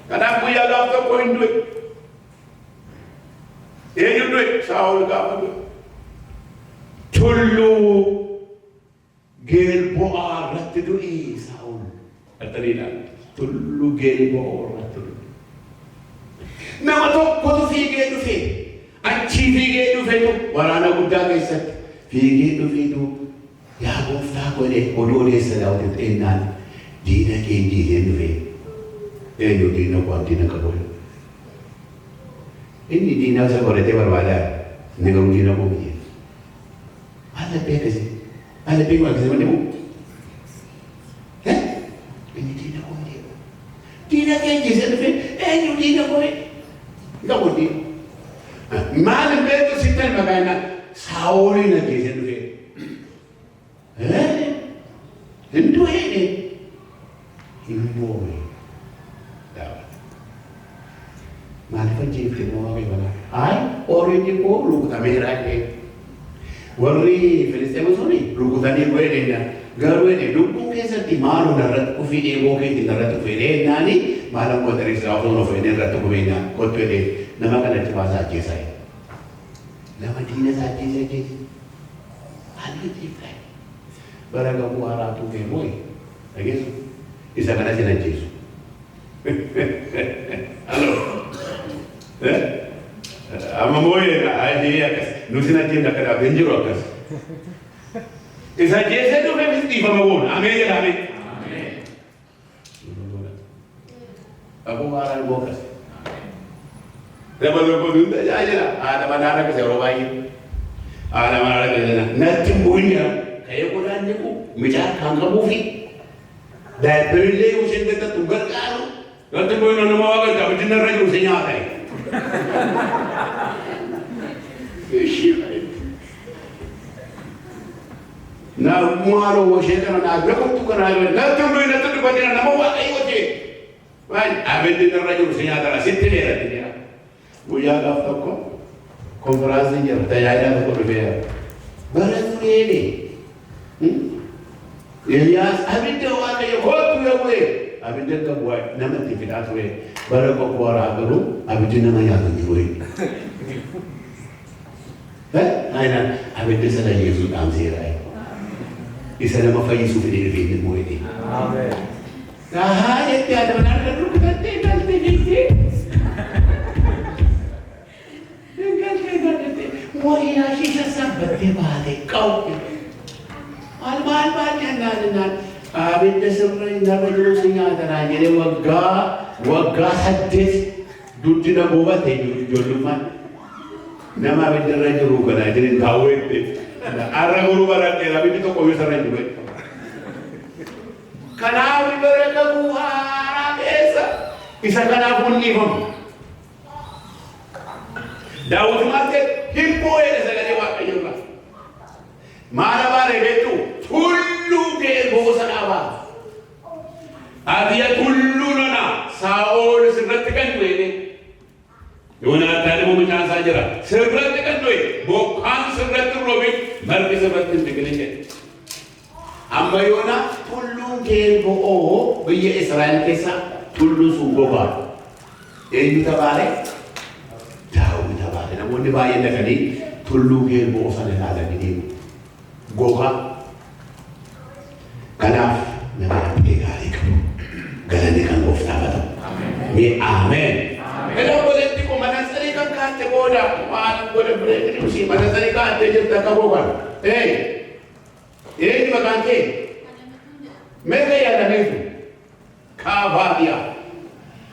kanaaf guyyaa gaaf tokko hin du'e eenyu du'e Saa'ol gaafa du'e Tullu Gilboa irratti du'e Saa'ol artaniidha tullu Gilboa irratti du'e nama tokkotu fiigee dhufe achii fiigee dhufe waraana guddaa keessatti fiigee dhufeetu yaa gooftaa godhe oduu odeessa Daawit eenyaan diina keenyii dhufe eenyu diina koo diina qabu inni diina isa godhatee barbaada inni garuu diina koo miti. Ada beres, ada bingung lagi sama dia. Ini tidak boleh. Tidak kenji saya ini tidak boleh. Tidak boleh. Malam betul sitan makanya Saul ini lagi saya Hindu ini. Hindu ini. Malam pun jadi mau bagaimana? Ay. Oromoo ko rukutamera ke. Warri Filisxeema suni rukutanii goedena. Garuu ene lubbuun keessatti maaloo narratti kufii eeboo keetti narratti kufee naani maalaan mootarii isaa osoo of ene irratti kufeenya kottu ene nama kanatti baasaa ajjeesaa. Nama diina isaa ajjeesaa. Haalli jibbaa. Bara gamoo haaraatu keemooyi. Dhageessu isa kana sin ajjeesu. Aloo. Amma mooyee ajee akkas nuti ajjeesna akka dhaabeen jiru akkas. Isa ajjeesee dhufe dhiifama goona. Ameen jedha ameen. Aboo haaraan immoo akkas. Nama tokko duun tajaajila haadha manaa akkas yeroo baay'ee. Haadha manaa akkas natti bu'unya ka'ee godhaan jiru midhaan kan qabuu fi daa'immanillee yoo isheen gattatu gargaaru natti bu'unya nama waa gargaaru dinna irra jiru si nyaata. Na muaro washe kana na gabu kana na tumbe na tumbe badina na mawa ai waje wan abin din rajul sinya tara sitte ne ratiya buya gafta ko konferansi ya tayaya ko be baran ne Elias abin da wa kai ko tu ya we abin da ka wa na mati fita we bara ko ko ra garu abin din na ya ga we aina abin da sana Yesu am zirai isa nama fayyisu fide fide moyni amen kaha ette adana kanu kutte galte gitti galte moyi ashi sabatte baade qaw almal janna abin dasra inara jusinya dana jere wagga hadith dudina bobate jolluman nama abin dara juru kana jere tawette Arra guru barate rabi itu kau bisa ranjut. Kenapa mereka buah desa? Kisah kenapa pun ihom. Daud mati himpo ini segala waktu juga. Mana mana itu tullu ke bosan apa? Adia tullu nana Saul seberatikan tu ini. Yona tadi mau mencari saja. Seberatikan tu, bukan seberati robik. Mereka seperti begini. Amma Yona tullu ke bo biye Israel kesa tullu sugoba. Ini tabare, jauh tabare. Namun di bayan dekani tullu ke bo sana ada ini. Goka, kanaf nama pegari kamu. Galani kan ofta batu. Ni amen. Kalau boleh tiku mana seri kan kate boda, mana boleh boleh tiku mana seri kate jadi tak kabokan. Ini makan ke? Mereka yang ada itu, kabadia.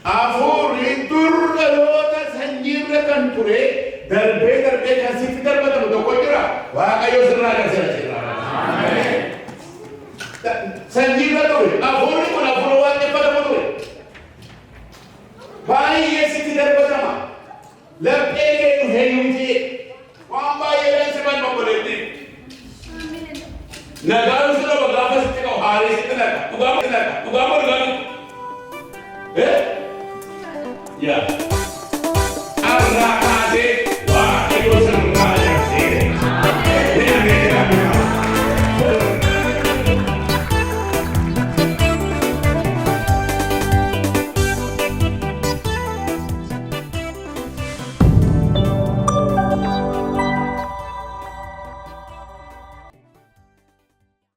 Afur litur kalau tak sanjir kan ture, darbe kasih kita betul betul kau kira, wah kayu serah serah. Sanjir betul, afur ni pun afur wajib pada betul. Bayi yesi tidak bersama. Lepas itu heyuji, wambai yang sebab membolehti. Nagaru sudah berapa sih kau hari itu nak? Ugama, ugama. Ya.